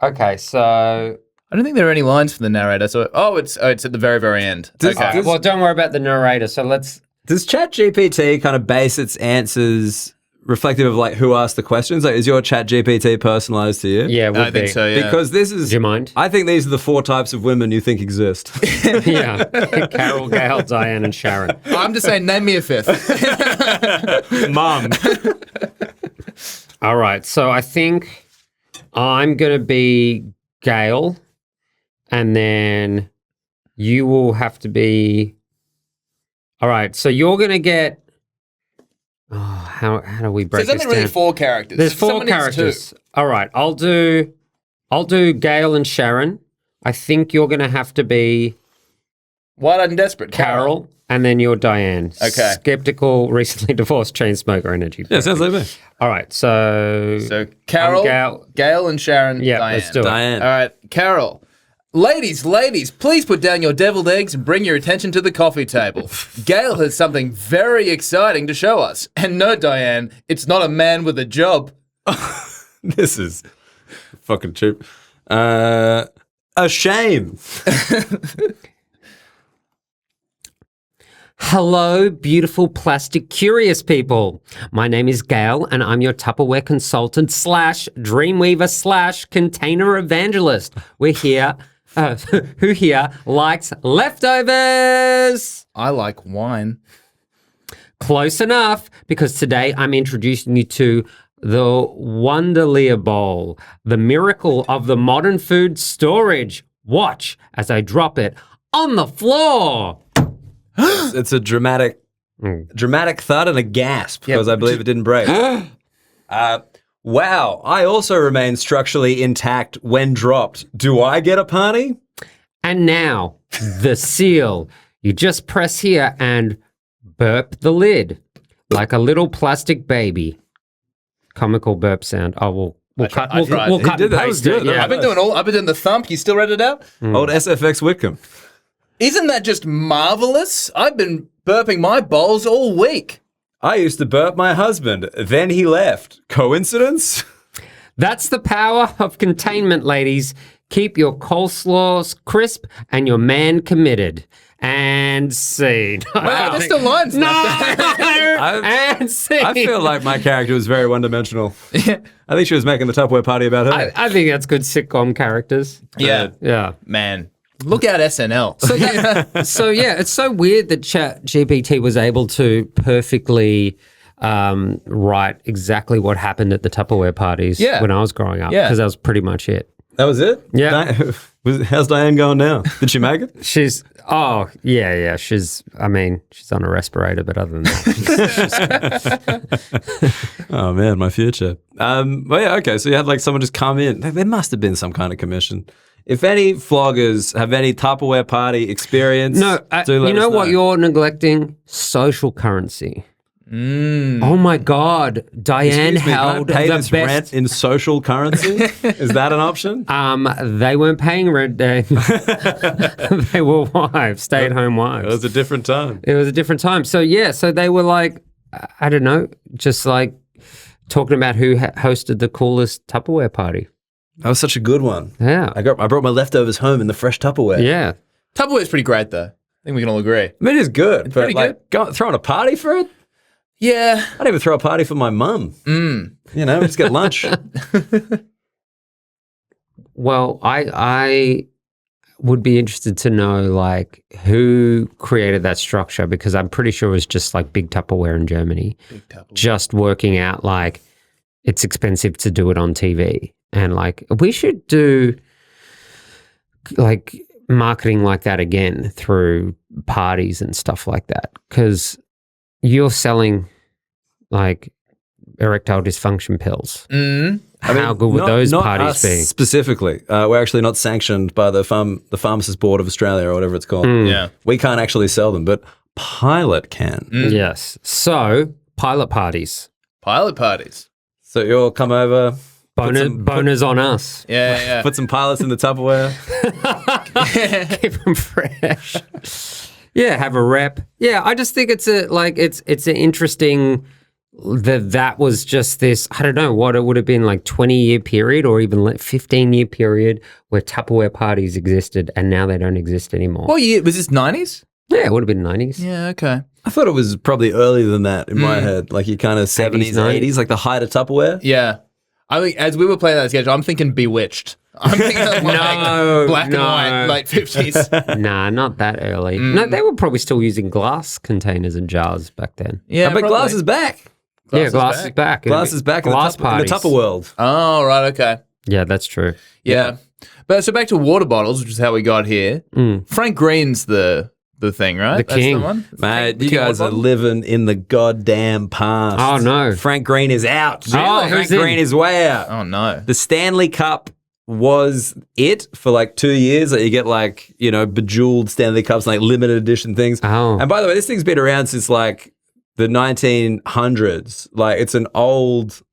Okay, so... I don't think there are any lines for the narrator. So, it's at the very, very end. Okay. Well, don't worry about the narrator. So let's... Does ChatGPT kind of base its answers reflective of like who asked the questions? Like, is your ChatGPT personalized to you? Yeah, I think so, yeah. Because this is... Do you mind? I think these are the 4 types of women you think exist. Yeah. Carol, Gail, Diane, and Sharon. I'm just saying, name me a 5th. Mum. All right. So I think I'm going to be Gail, and then you will have to be... All right. So you're going to get... Oh, how do we break There's this only down? really 4 characters. There's If 4 someone needs characters. 2. All right. I'll do Gail and Sharon. I think you're going to have to be Wide-eyed and desperate. Carol, and then you're Diane. Okay. Skeptical, recently divorced, chain smoker energy. Yeah, sounds like me. All right. So Carol, Gail. Gail and Sharon, Yeah, Diane. let's do it. Diane. All right, Carol. Ladies, please put down your deviled eggs and bring your attention to the coffee table. Gail has something very exciting to show us. And no, Diane, it's not a man with a job. This is fucking cheap. A shame. Hello, beautiful plastic curious people. My name is Gail, and I'm your Tupperware consultant / Dreamweaver / container evangelist. We're here. Who here likes leftovers? I like wine. Close enough, because today I'm introducing you to the Wonderlier Bowl, the miracle of the modern food storage. Watch as I drop it on the floor. It's a dramatic thud and a gasp because I believe it didn't break. Wow, I also remain structurally intact when dropped. Do I get a party? And now, the seal. You just press here and burp the lid like a little plastic baby. Comical burp sound. Oh, we'll cut. We'll cut and That was paste it. good. Yeah. I've been doing the thump. You still read it out? Old SFX Witcombe. Isn't that just marvelous? I've been burping my bowls all week. I used to burp my husband, then he left. Coincidence? That's the power of containment, ladies. Keep your coleslaws crisp and your man committed. And scene. Wow, there's still lines. No! I And scene. feel like my character was very one-dimensional. I think she was making the Tupperware party about her. I think that's good sitcom characters. Yeah. Yeah. Man. Look out SNL. So it's so weird that ChatGPT was able to perfectly write exactly what happened at the Tupperware parties when I was growing up. Yeah. Because that was pretty much it. That was it? Yeah. How's Diane going now? Did she make it? She's on a respirator, but other than that, Oh man, my future. Well, yeah, okay. So you had like someone just come in. There must have been some kind of commission. If any floggers have any Tupperware party experience, no, do let you know us what you're neglecting? Social currency. Oh my God, Diane Excuse me, can I held pay the this best. rent in social currency? Is that an option? They weren't paying rent. They were wives, stay-at-home wives. It was a different time. It was a different time. So they were like, I don't know, just like talking about who hosted the coolest Tupperware party. That was such a good one. Yeah. I brought my leftovers home in the fresh Tupperware. Yeah. Tupperware's pretty great, though. I think we can all agree. I mean, it is good, but pretty like throwing a party for it? Yeah. I'd even throw a party for my mum. You know, just get lunch. Well, I would be interested to know like who created that structure, because I'm pretty sure it was just like Big Tupperware in Germany. Big Tupperware. Just working out like it's expensive to do it on TV, and like we should do like marketing like that again through parties and stuff like that, because you're selling like erectile dysfunction pills. How good would those parties us be? Specifically, we're actually not sanctioned by the Pharmacist Board of Australia or whatever it's called. Yeah. We can't actually sell them, but Pilot can. Yes. So pilot parties. Pilot parties. So you'll come over, Boners on us. Yeah. put some pilots in the Tupperware. Keep them fresh. Yeah, have a rep. Yeah, I just think it's an interesting that was just this, I don't know what it would have been, like 20-year period or even 15-year period where Tupperware parties existed, and now they don't exist anymore. What year? Was this 90s? Yeah, it would have been 90s. Yeah, okay. I thought it was probably earlier than that in my head, like your kind of 70s, 80s, like the height of Tupperware. Yeah. I mean, as we were playing that schedule, I'm thinking Bewitched. I'm thinking of like black and white, late 50s. Nah, not that early. No, they were probably still using glass containers and jars back then. Yeah, but glass is back. Glass is back. Glass is back in the Tupper world. Oh, right, okay. Yeah, that's true. Yeah. But so back to water bottles, which is how we got here. Frank Green's the thing, right? The king. That's the one? Mate, you guys are living in the goddamn past. Oh, no. Frank Green is out. Oh, Frank Green is way out. Oh, no. The Stanley Cup was it for like 2 years. That you get like, bejeweled Stanley Cups, like limited edition things. Oh. And by the way, this thing's been around since like the 1900s. Like it's an old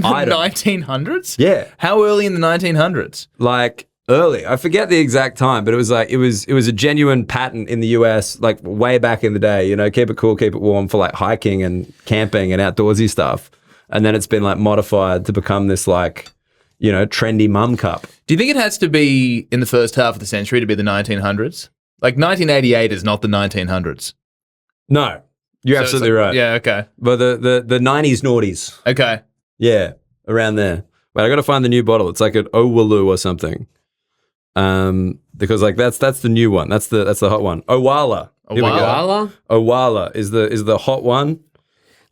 item. 1900s? Yeah. How early in the 1900s? Like early. I forget the exact time, but it was like it was a genuine patent in the US, like way back in the day. Keep it cool, keep it warm for like hiking and camping and outdoorsy stuff. And then it's been like modified to become this like, trendy mum cup. Do you think it has to be in the first half of the century to be the 1900s? Like 1988 is not the 1900s. No, you're absolutely right. Yeah, okay. But the 90s noughties. Okay. Yeah, around there. Wait, I got to find the new bottle. It's like an Owaloo or something. Because like that's the new one. That's the hot one. Owala. Here we go. Owala? Owala is the hot one.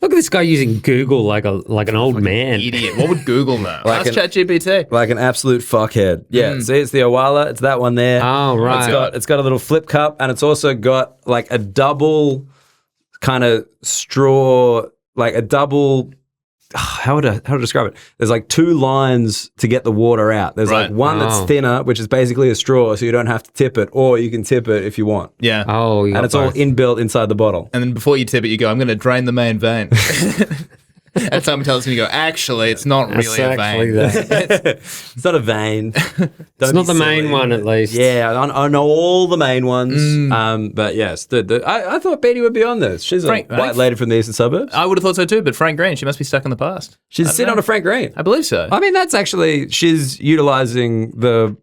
Look at this guy using Google like an old man. Idiot. What would Google know? Like Ask ChatGPT. Like an absolute fuckhead. Yeah, see, it's the Owala. It's that one there. Oh, right. It's got a little flip cup, and it's also got like a double kind of straw, like a double. How to describe it? There's like two lines to get the water out. There's like one that's thinner, which is basically a straw, so you don't have to tip it, or you can tip it if you want. Yeah. Oh, And it's all inbuilt inside the bottle. And then before you tip it, you go, I'm going to drain the main vein. And someone tells me, you go, actually, it's not really a vein. It's not a vein. It's not the main one, at least. Yeah, I know all the main ones. But yes, I thought Betty would be on this. She's a white lady from the eastern suburbs. I would have thought so too, but Frank Green, she must be stuck in the past. She's sitting on a Frank Green. I believe so. I mean, that's actually, she's utilizing the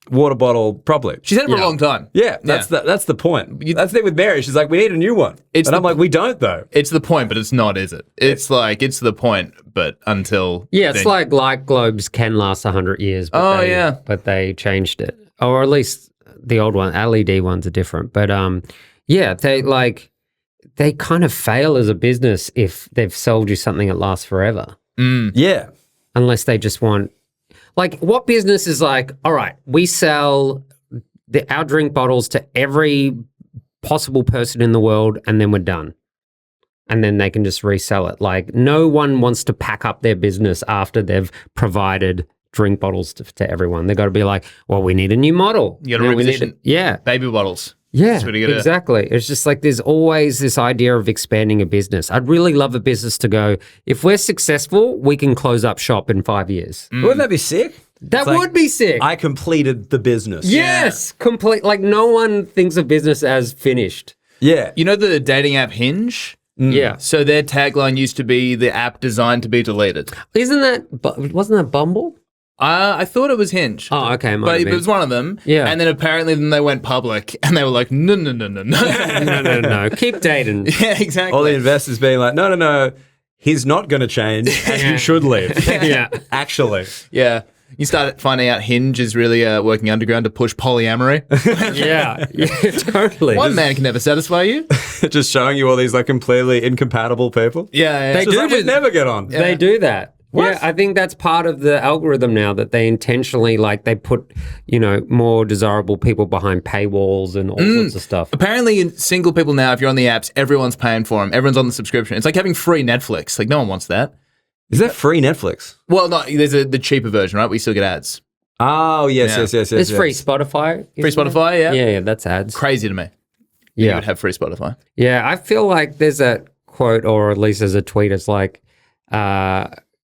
water bottle properly. She's had it for a long time. Yeah, that's the point. That's the thing with Mary. She's like, we need a new one. And I'm like, we don't though. It's the point, but it's not, is it? It's like, it's the point, but until... Yeah, it's like light globes can last 100 years. But but they changed it. Or at least the old one, LED ones are different. But yeah, they kind of fail as a business if they've sold you something that lasts forever. Yeah. Unless they just want... Like, what business is like, all right, we sell our drink bottles to every possible person in the world, and then we're done. And then they can just resell it. Like, no one wants to pack up their business after they've provided drink bottles to everyone. They've got to be like, well, we need a new model. You got to reposition. Yeah. Baby bottles. Yeah, exactly. It's just like there's always this idea of expanding a business. I'd really love a business to go, if we're successful, we can close up shop in 5 years. Wouldn't that be sick? That would be sick. I completed the business. Yes, complete. Like no one thinks of business as finished. Yeah. You know the dating app Hinge? Yeah. So their tagline used to be the app designed to be deleted. Wasn't that Bumble? I thought it was Hinge. Oh, okay. But it was one of them. Yeah. And then apparently they went public and they were like, no. No. Keep dating. Yeah, exactly. All the investors being like, no. He's not going to change and you should leave. Yeah. Actually. Yeah. You start finding out Hinge is really working underground to push polyamory. yeah, totally. One man can never satisfy you. Just showing you all these like completely incompatible people. Yeah. They do we'd never get on. They do that. What? Yeah, I think that's part of the algorithm now, that they intentionally, like, they put, more desirable people behind paywalls and all sorts of stuff. Apparently, single people now, if you're on the apps, everyone's paying for them. Everyone's on the subscription. It's like having free Netflix. Like, no one wants that. Is that free Netflix? Well, no, there's the cheaper version, right? We still get ads. Oh, yes. It's free Spotify. Free Spotify, yeah? Yeah, that's ads. Crazy to me. Yeah. You would have free Spotify. Yeah, I feel like there's a quote, or at least there's a tweet. It's like,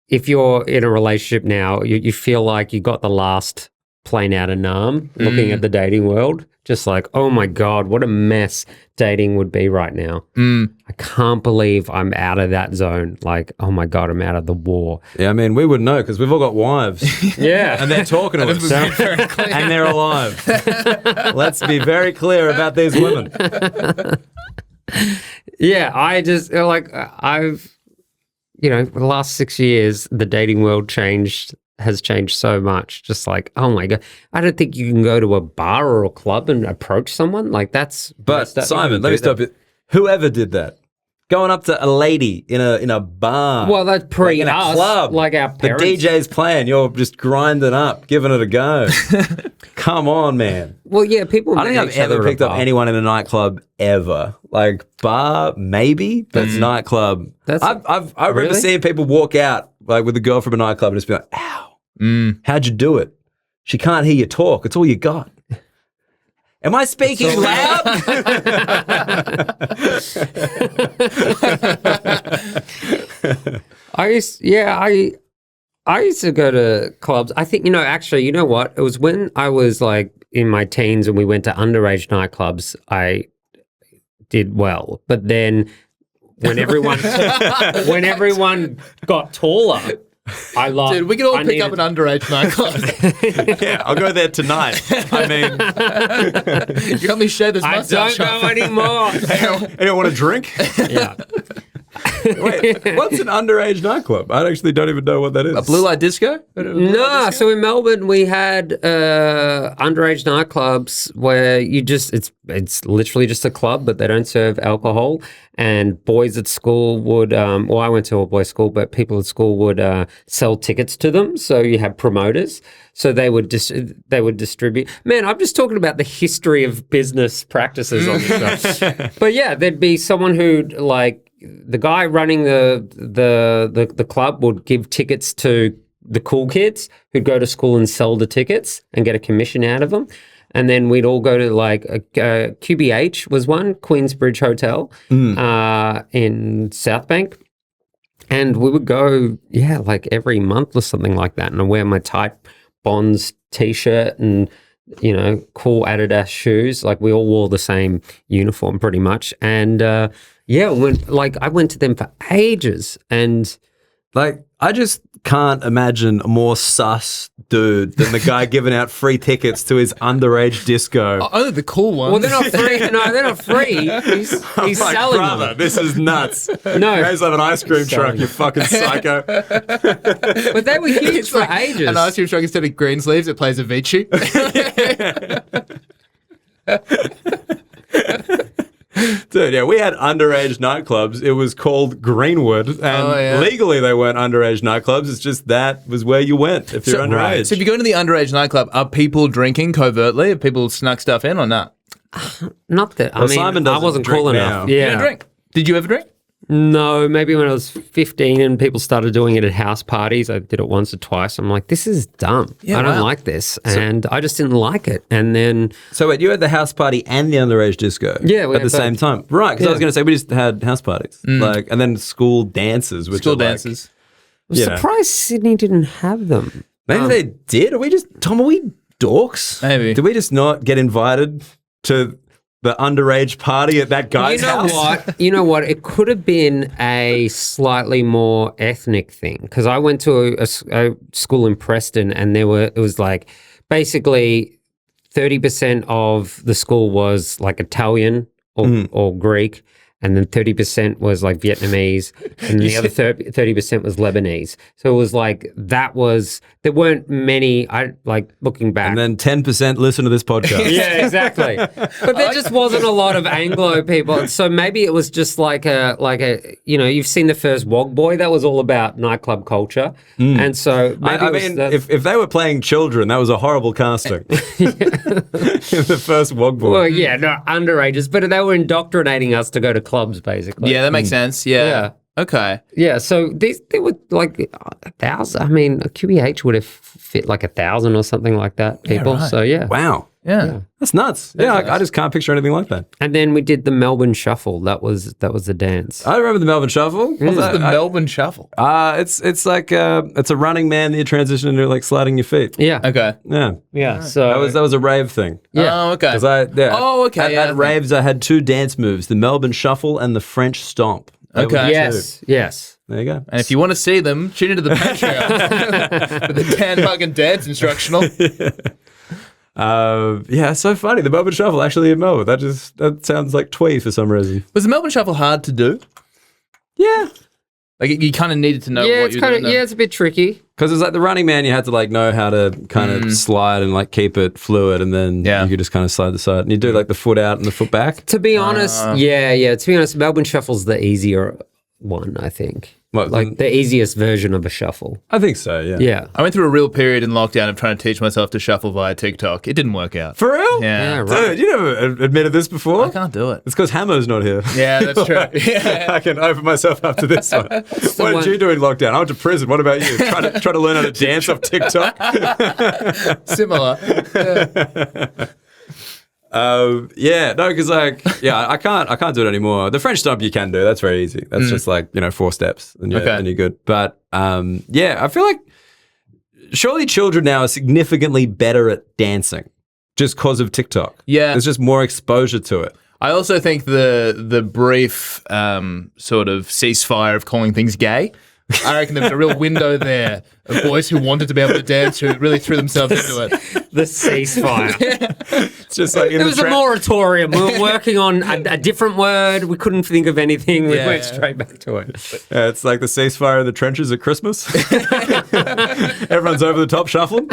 if you're in a relationship now, you feel like you got the last plane out of Nam looking at the dating world. Just like, oh my God, what a mess dating would be right now. I can't believe I'm out of that zone. Like, oh my God, I'm out of the war. Yeah, I mean, we would know because we've all got wives. Yeah. And they're talking to us. And they're alive. Let's be very clear about these women. Yeah, I just, the last 6 years, the dating world has changed so much. Just like, oh my God, I don't think you can go to a bar or a club and approach someone. Like, that's... But Simon, let me stop it. Whoever did that, going up to a lady in a bar. Well, that's in a club. like our parents. The DJ's playing, you're just grinding up, giving it a go. Come on, man. Well, yeah, people... I don't think I've ever picked up anyone in a nightclub ever. Like, bar, maybe, but nightclub. I remember seeing people walk out like with a girl from a nightclub and just be like, ow. How'd you do it? She can't hear you talk. It's all you got. Am I speaking loud? I used to go to clubs. I think, actually, you know what? It was when I was like in my teens and we went to underage nightclubs, I did well. But then when everyone got taller, I lost. Dude, we can all pick up an underage nightclub. Yeah, I'll go there tonight. I mean, you got me shave this mustache. I don't go anymore. Anyone want a drink? Yeah. Wait, what's an underage nightclub? I actually don't even know what that is. A blue light disco? No, so in Melbourne we had underage nightclubs where it's literally just a club, but they don't serve alcohol. And boys at school would, I went to a boys' school, but people at school would sell tickets to them. So you had promoters. So they would distribute. Man, I'm just talking about the history of business practices on this stuff. But yeah, there'd be someone who'd like, the guy running the club would give tickets to the cool kids who'd go to school and sell the tickets and get a commission out of them. And then we'd all go to like QBH was one, Queensbridge Hotel in South Bank. And we would go, like every month or something like that. And I'd wear my tight Bonds t-shirt and, cool Adidas shoes. Like we all wore the same uniform pretty much. And I went to them for ages. And like, I just can't imagine a more sus dude than the guy giving out free tickets to his underage disco. Only the cool ones. Well, they're not free. No, they're not free. He's like, selling brother, them. This is nuts. No. You guys have an ice cream truck, you fucking psycho. But they were huge for ages. An ice cream truck instead of green sleeves, it plays Avicii. Dude, yeah, we had underage nightclubs. It was called Greenwood, and legally they weren't underage nightclubs. It's just that was where you went if you're underage. Right. So if you go into the underage nightclub, are people drinking covertly? Have people snuck stuff in or not? Not that. Well, Simon I wasn't drink cool now. enough. Yeah. You don't drink? Did you ever drink? No, maybe when I was 15 and people started doing it at house parties. I did it once or twice. I'm like, this is dumb. I don't like this. And I just didn't like it. And then... So wait, you had the house party and the underage disco we at the same time? Right, because I was going to say we just had house parties. And then school dances. Which school dances. I'm surprised Sydney didn't have them. Maybe they did. Are we dorks? Maybe. Did we just not get invited to the underage party at that guy's house? You know what? It could have been a slightly more ethnic thing because I went to a school in Preston and it was like basically 30% of the school was like Italian or Greek and then 30% was like Vietnamese, and the other 30% was Lebanese. So it was like there weren't many. I like looking back, And then 10% listen to this podcast. yeah, exactly. But there just wasn't a lot of Anglo people. So maybe it was just like a you've seen the first Wog Boy, that was all about nightclub culture. And so maybe I mean, if they were playing children, that was a horrible casting. In the first Wog Boy. well, yeah, no, underages, but they were indoctrinating us to go to clubs, basically. Yeah, that makes sense. Yeah. Okay. Yeah, so they were like 1,000. I mean, a QEH would have fit like 1,000 or something like that, people. right. So, yeah. Wow. Yeah. That's nuts. Yeah, I just can't picture anything like that. And then we did the Melbourne Shuffle. That was the dance. I remember the Melbourne Shuffle. What's the Melbourne Shuffle? It's like it's a running man that you transition into like sliding your feet. Yeah. Okay. Yeah. Yeah. So That was a rave thing. yeah. Oh, okay. Oh, okay, At raves, I had two dance moves: the Melbourne Shuffle and the French Stomp. They Okay. were the two. Yes. There you go. And if you want to see them, tune into the Patreon for the 10 fucking dance instructional. Yeah, it's so funny. The Melbourne Shuffle actually in Melbourne. That sounds like twee for some reason. Was the Melbourne Shuffle hard to do? Yeah. Like you kind of needed to know Yeah, what it's you're kind of doing. it's a bit tricky. Because it's like the running man, you had to like know how to kind of slide and like keep it fluid, and then Yeah. you could just kind of slide the side. And you do like the foot out and the foot back. To be honest, To be honest, Melbourne Shuffle's the easier one, I think. What, Like the easiest version of a shuffle. I think so, yeah. Yeah. I went through a real period in lockdown of trying to teach myself to shuffle via TikTok. It didn't work out. For real? Yeah. Yeah, right. Dude, you never admitted this before? I can't do it. It's because Hammo's not here. Yeah, that's true. Yeah. I can open myself up to this one. What one- did you do in lockdown? I went to prison. What about you? Try to learn how to dance off TikTok? Similar. Because I can't do it anymore. The French stomp you can do. That's very easy. That's just like 4 steps and you're good. But I feel like surely children now are significantly better at dancing just because of TikTok. Yeah. There's just more exposure to it. I also think the brief sort of ceasefire of calling things gay, I reckon there was a real window there of boys who wanted to be able to dance who really threw themselves into it. The ceasefire. It's just like It was a moratorium. We were working on a different word. We couldn't think of anything. We went straight back to it. it's like the ceasefire in the trenches at Christmas. Everyone's over the top shuffling.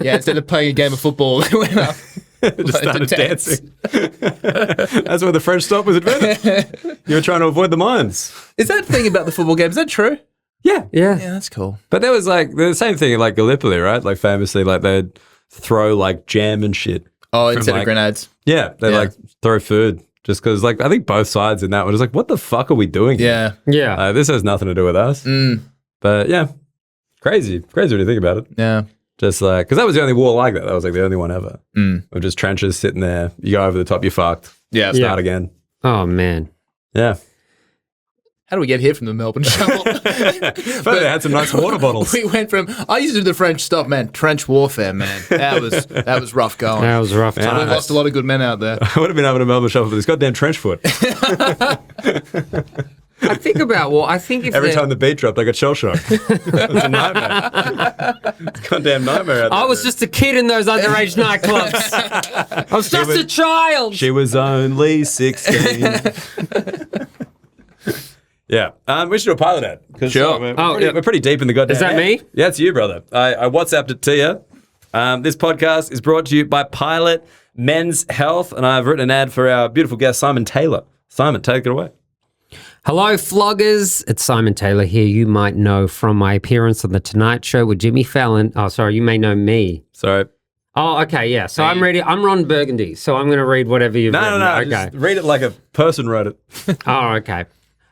Yeah, instead of playing a game of football, they went up. Just started dancing. That's where the French stop was invented. You were trying to avoid the mines. Is that thing about the football game, is that true? Yeah. Yeah. Yeah, that's cool. But there was like the same thing in like Gallipoli, right? Like famously, like they'd throw like jam and shit. Oh, instead like- of grenades. Yeah, they like throw food just because like I think both sides in that one was like, what the fuck are we doing? Yeah. Yeah. This has nothing to do with us. But yeah, crazy when you think about it. Yeah. Just like, because that was the only war like that. That was like the only one ever. Of just trenches sitting there. You go over the top, you're fucked. Yeah. Start again. Oh, man. Yeah. How do we get here from the Melbourne Shuffle? But they had some nice water bottles. We went from, I used to do the French stuff, man. Trench warfare, man. That was rough going. That was a rough We time. lost a lot of good men out there. I would have been having a Melbourne Shuffle, but this goddamn trench foot. I think about, well, I think if Every they're- time the beat dropped, I got shell shock. It's a nightmare. It's a goddamn nightmare out there. I was just a kid in those underage nightclubs. I was just a child. She was only 16. Yeah. We should do a pilot ad. 'cause, Sure. We're pretty deep in the goddamn Is that ad. me? Yeah, it's you, brother. I WhatsApped it to you. This podcast is brought to you by Pilot Men's Health, and I've written an ad for our beautiful guest, Simon Taylor. Simon, take it away. Hello, floggers. It's Simon Taylor here. You might know from my appearance on The Tonight Show with Jimmy Fallon. Oh, sorry, you may know me. Sorry. Oh, okay, yeah. So I'm ready. I'm Ron Burgundy, so I'm going to read whatever you've written. No. Okay. Just read it like a person wrote it. Oh, okay.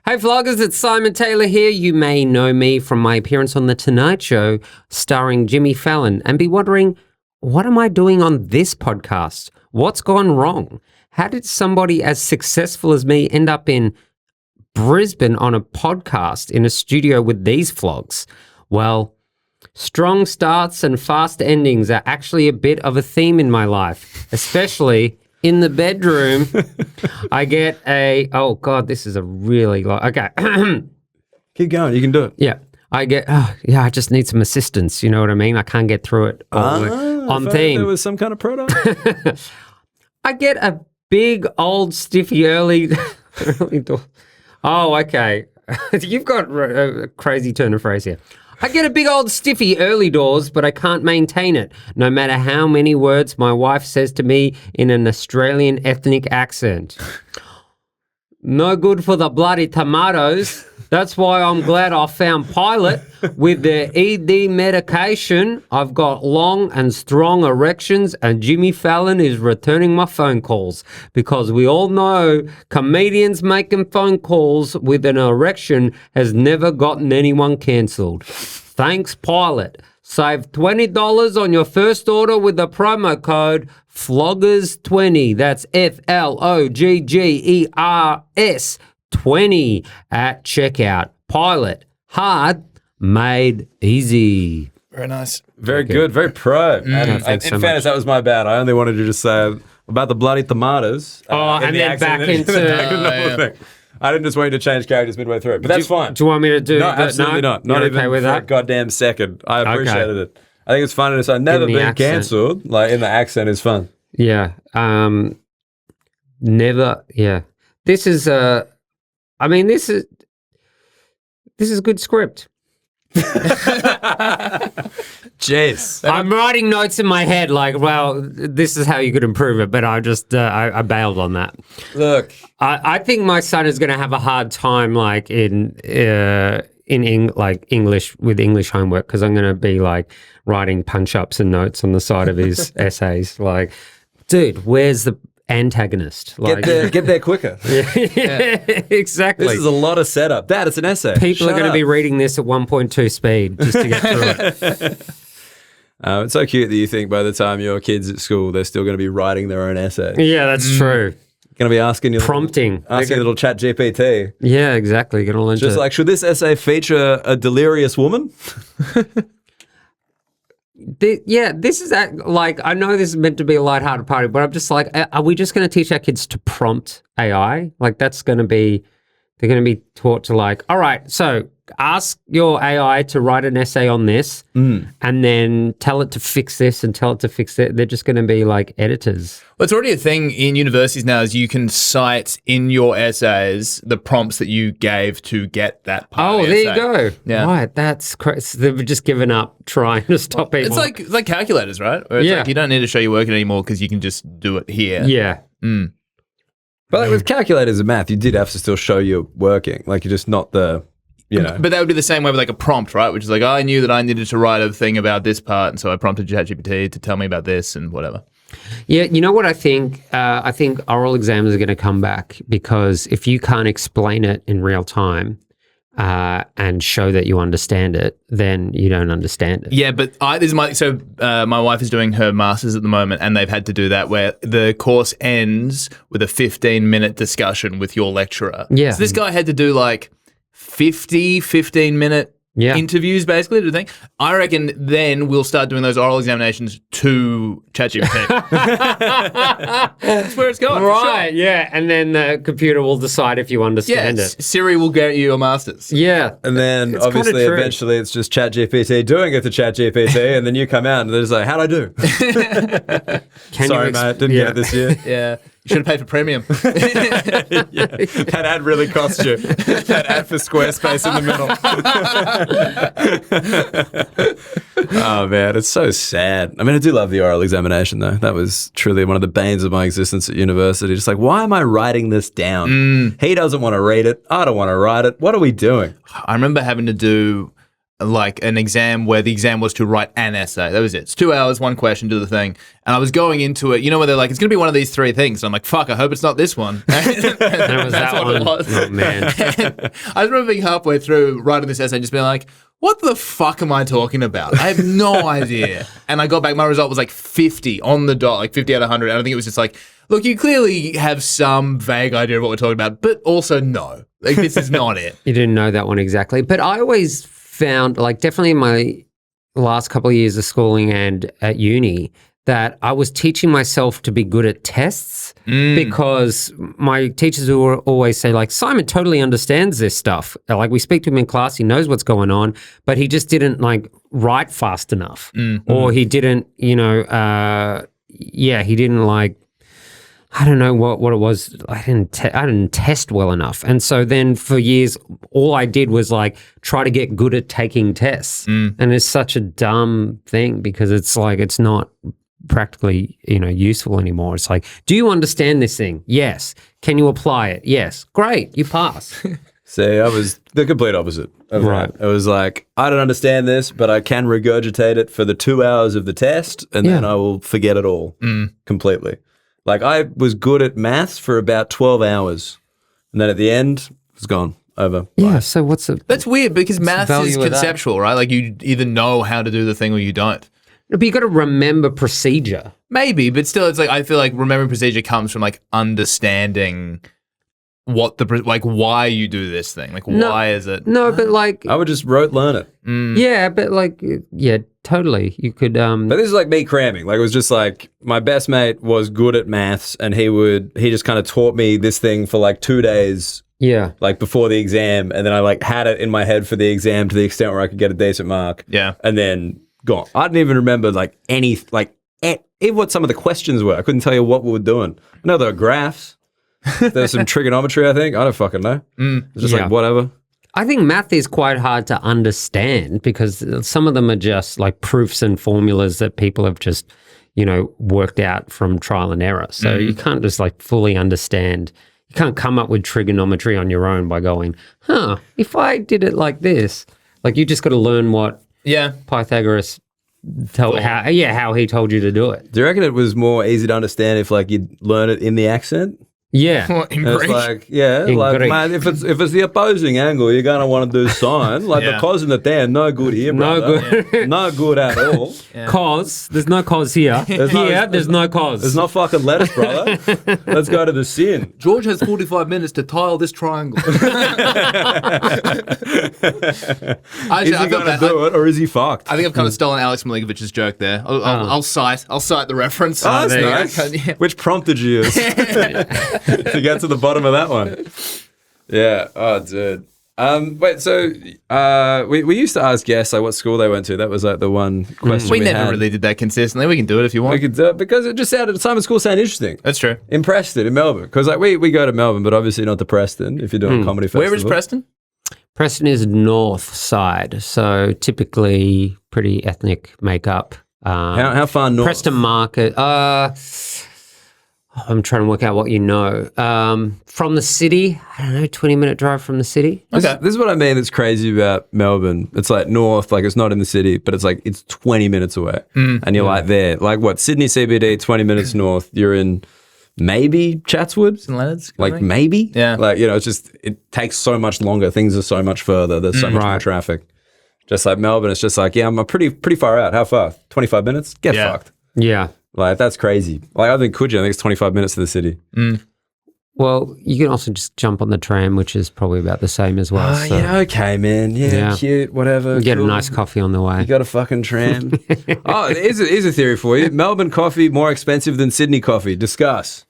Hey, vloggers, it's Simon Taylor here. You may know me from my appearance on The Tonight Show starring Jimmy Fallon and be wondering, what am I doing on this podcast? What's gone wrong? How did somebody as successful as me end up in Brisbane on a podcast in a studio with these flogs? Well, strong starts and fast endings are actually a bit of a theme in my life, especially in the bedroom. I get oh God, this is a really okay. Keep going. You can do it. Yeah. I just need some assistance. You know what I mean? I can't get through it on I theme. There was some kind of product. I get a big old stiffy early Early doors. Oh, okay. You've got a crazy turn of phrase here. I get a big old stiffy early doors, but I can't maintain it, no matter how many words my wife says to me in an Australian ethnic accent. No good for the bloody tomatoes. That's why I'm glad I found Pilot. With the ED medication, I've got long and strong erections, and Jimmy Fallon is returning my phone calls, because we all know comedians making phone calls with an erection has never gotten anyone cancelled. Thanks, Pilot. Save $20 on your first order with the promo code FLOGGERS20. That's FLOGGERS 20 at checkout. Pilot, hard, made easy. Very nice. Very good. Very pro. And in fairness, that was my bad. I only wanted to just say about the bloody tomatoes. And then back into... I didn't just want you to change characters midway through it, but that's fine. Do you want me to do No, absolutely not. Not even okay with for that? a goddamn second. I appreciated it. I think it's fun, and I've never been cancelled. Like, in the accent is fun. Yeah. Never. Yeah. This is this is good script. Jeez. I'm writing notes in my head like, well, this is how you could improve it, but I just I bailed on that. Look, I think my son is going to have a hard time like in English with English homework, because I'm going to be like writing punch-ups and notes on the side of his essays. Like, dude, where's the antagonist? Like, get there quicker. Yeah, exactly. This is a lot of setup. Dad, it's an essay. People are going to be reading this at 1.2 speed just to get through it. It's so cute that you think by the time your kids at school, they're still going to be writing their own essay. Yeah, that's true. Going to be asking your prompting, asking little chat GPT. Yeah, exactly. Going to learn just like, should this essay feature a delirious woman? This is like, I know this is meant to be a lighthearted party, but I'm just like, are we just going to teach our kids to prompt AI? Like, that's going to be, they're going to be taught to like, all right, so ask your AI to write an essay on this and then tell it to fix this and tell it to fix that. They're just going to be like editors. Well, it's already a thing in universities now, is you can cite in your essays the prompts that you gave to get that part of the there essay. you go. Yeah. Right, that's crazy. They've just given up trying to stop people. It's like calculators, right? Where it's like you don't need to show you working anymore because you can just do it here. Yeah. But like with calculators and math, you did have to still show you're working. Like, you're just not the... You know. But that would be the same way with like a prompt, right? Which is like, I knew that I needed to write a thing about this part, and so I prompted ChatGPT to tell me about this and whatever. Yeah, you know what I think? I think oral exams are going to come back, because if you can't explain it in real time and show that you understand it, then you don't understand it. Yeah, but my wife is doing her master's at the moment, and they've had to do that where the course ends with a 15-minute discussion with your lecturer. Yeah. So this guy had to do like 15-minute interviews basically to think. I reckon then we'll start doing those oral examinations to ChatGPT. That's where it's going. Right, yeah. And then the computer will decide if you understand it. Siri will get you a master's. Yeah. And then obviously eventually it's just ChatGPT doing it to ChatGPT, and then you come out and they're just like, how'd I do? Sorry, mate, didn't get it this year. Yeah. You should have paid for premium. That ad really cost you. That ad for Squarespace in the middle. Oh, man, it's so sad. I mean, I do love the oral examination, though. That was truly one of the banes of my existence at university. Just like, why am I writing this down? He doesn't want to read it. I don't want to write it. What are we doing? I remember having to do like an exam where the exam was to write an essay. That was it. It's 2 hours, one question, do the thing. And I was going into it, you know, where they're like, it's going to be one of these three things. And I'm like, fuck, I hope it's not this one. And it was that one. It was. Oh, man. I remember being halfway through writing this essay and just being like, what the fuck am I talking about? I have no idea. And I got back, my result was like 50 on the dot, like 50 out of 100. And I think it was just like, look, you clearly have some vague idea of what we're talking about, but also no. Like, this is not it. You didn't know that one exactly. But I always found, like, definitely in my last couple of years of schooling and at uni, that I was teaching myself to be good at tests because my teachers would always say, like, Simon totally understands this stuff. Like, we speak to him in class, he knows what's going on, but he just didn't, like, write fast enough. Or he didn't, he didn't, like, I don't know what it was. I didn't test well enough. And so then for years, all I did was like try to get good at taking tests. And it's such a dumb thing because it's like, it's not practically, useful anymore. It's like, do you understand this thing? Yes. Can you apply it? Yes. Great. You pass. See, I was the complete opposite of that. It was like, I don't understand this, but I can regurgitate it for the 2 hours of the test, and then I will forget it all completely. Like, I was good at maths for about 12 hours, and then at the end, it was gone, over. Yeah, Bye. so That's weird because maths is conceptual, right? Like, you either know how to do the thing or you don't. But you got to remember procedure. Maybe, but still, it's like, I feel like remembering procedure comes from, like, understanding what why you do this thing. Like, why is it? No, but like... I would just learn it. Yeah, but like, totally. You could... But this is like me cramming. Like, it was just like, my best mate was good at maths, and he just kind of taught me this thing for like 2 days. Yeah. Like, before the exam, and then I like had it in my head for the exam to the extent where I could get a decent mark. Yeah. And then gone. I didn't even remember like even what some of the questions were. I couldn't tell you what we were doing. I know there were graphs. There's some trigonometry, I think. I don't fucking know. It's just like, whatever. I think math is quite hard to understand because some of them are just like proofs and formulas that people have just, worked out from trial and error. So you can't just like fully understand. You can't come up with trigonometry on your own by going, if I did it like this. Like, you just got to learn what Pythagoras how he told you to do it. Do you reckon it was more easy to understand if like you'd learn it in the accent? Yeah. In Greek? Like, Greek. man, if it's the opposing angle, you're gonna want to do sine. Like the cos and the tan, no good here, brother. No good. No good at all. Cos. There's no cos here. There's no cos. There's no fucking lettuce, brother. Let's go to the sin. George has 45 minutes to tile this triangle. Is he gonna do it, or is he fucked? I think I've kind of stolen Alex Maligovich's joke there. I'll cite the reference. Oh, that's nice. Which prompt did you use to get to the bottom of that one? Yeah. Oh, dude. Wait. So, we used to ask guests like what school they went to. That was like the one question we we never had. really did that consistently. We can do it if you want. We could do it because it just sounded Simon School sounded interesting. That's true. In Preston, in Melbourne, because like we go to Melbourne, but obviously not to Preston if you're doing a comedy festival. Where is Preston? Preston is north side, so typically pretty ethnic makeup. How far north? Preston Market. I'm trying to work out what you know. From the city, I don't know, 20-minute drive from the city. Okay. This is what I mean that's crazy about Melbourne. It's like north, like it's not in the city, but it's like it's 20 minutes away. And you're like there. Like what, Sydney CBD, 20 minutes north. You're in maybe Chatswood? St Leonard's? Like maybe? Yeah. Like, it's just, it takes so much longer. Things are so much further. There's so much more traffic. Just like Melbourne, it's just like, yeah, I'm pretty far out. How far? 25 minutes? Get fucked. Yeah. Like, that's crazy. Like, I think Coogee, I think it's 25 minutes to the city. Well, you can also just jump on the tram, which is probably about the same as well. So Yeah, okay, man. Yeah, cute, whatever. get cool. a nice coffee on the way. You got a fucking tram. Here's a theory for you. Melbourne coffee more expensive than Sydney coffee. Discuss.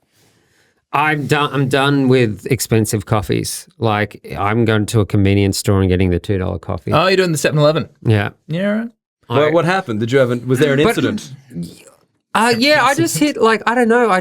I'm done with expensive coffees. Like, I'm going to a convenience store and getting the $2 coffee. Oh, you're doing the 7-Eleven? Yeah. Yeah, right. What happened? Was there an incident? Yeah, I just hit, I don't know,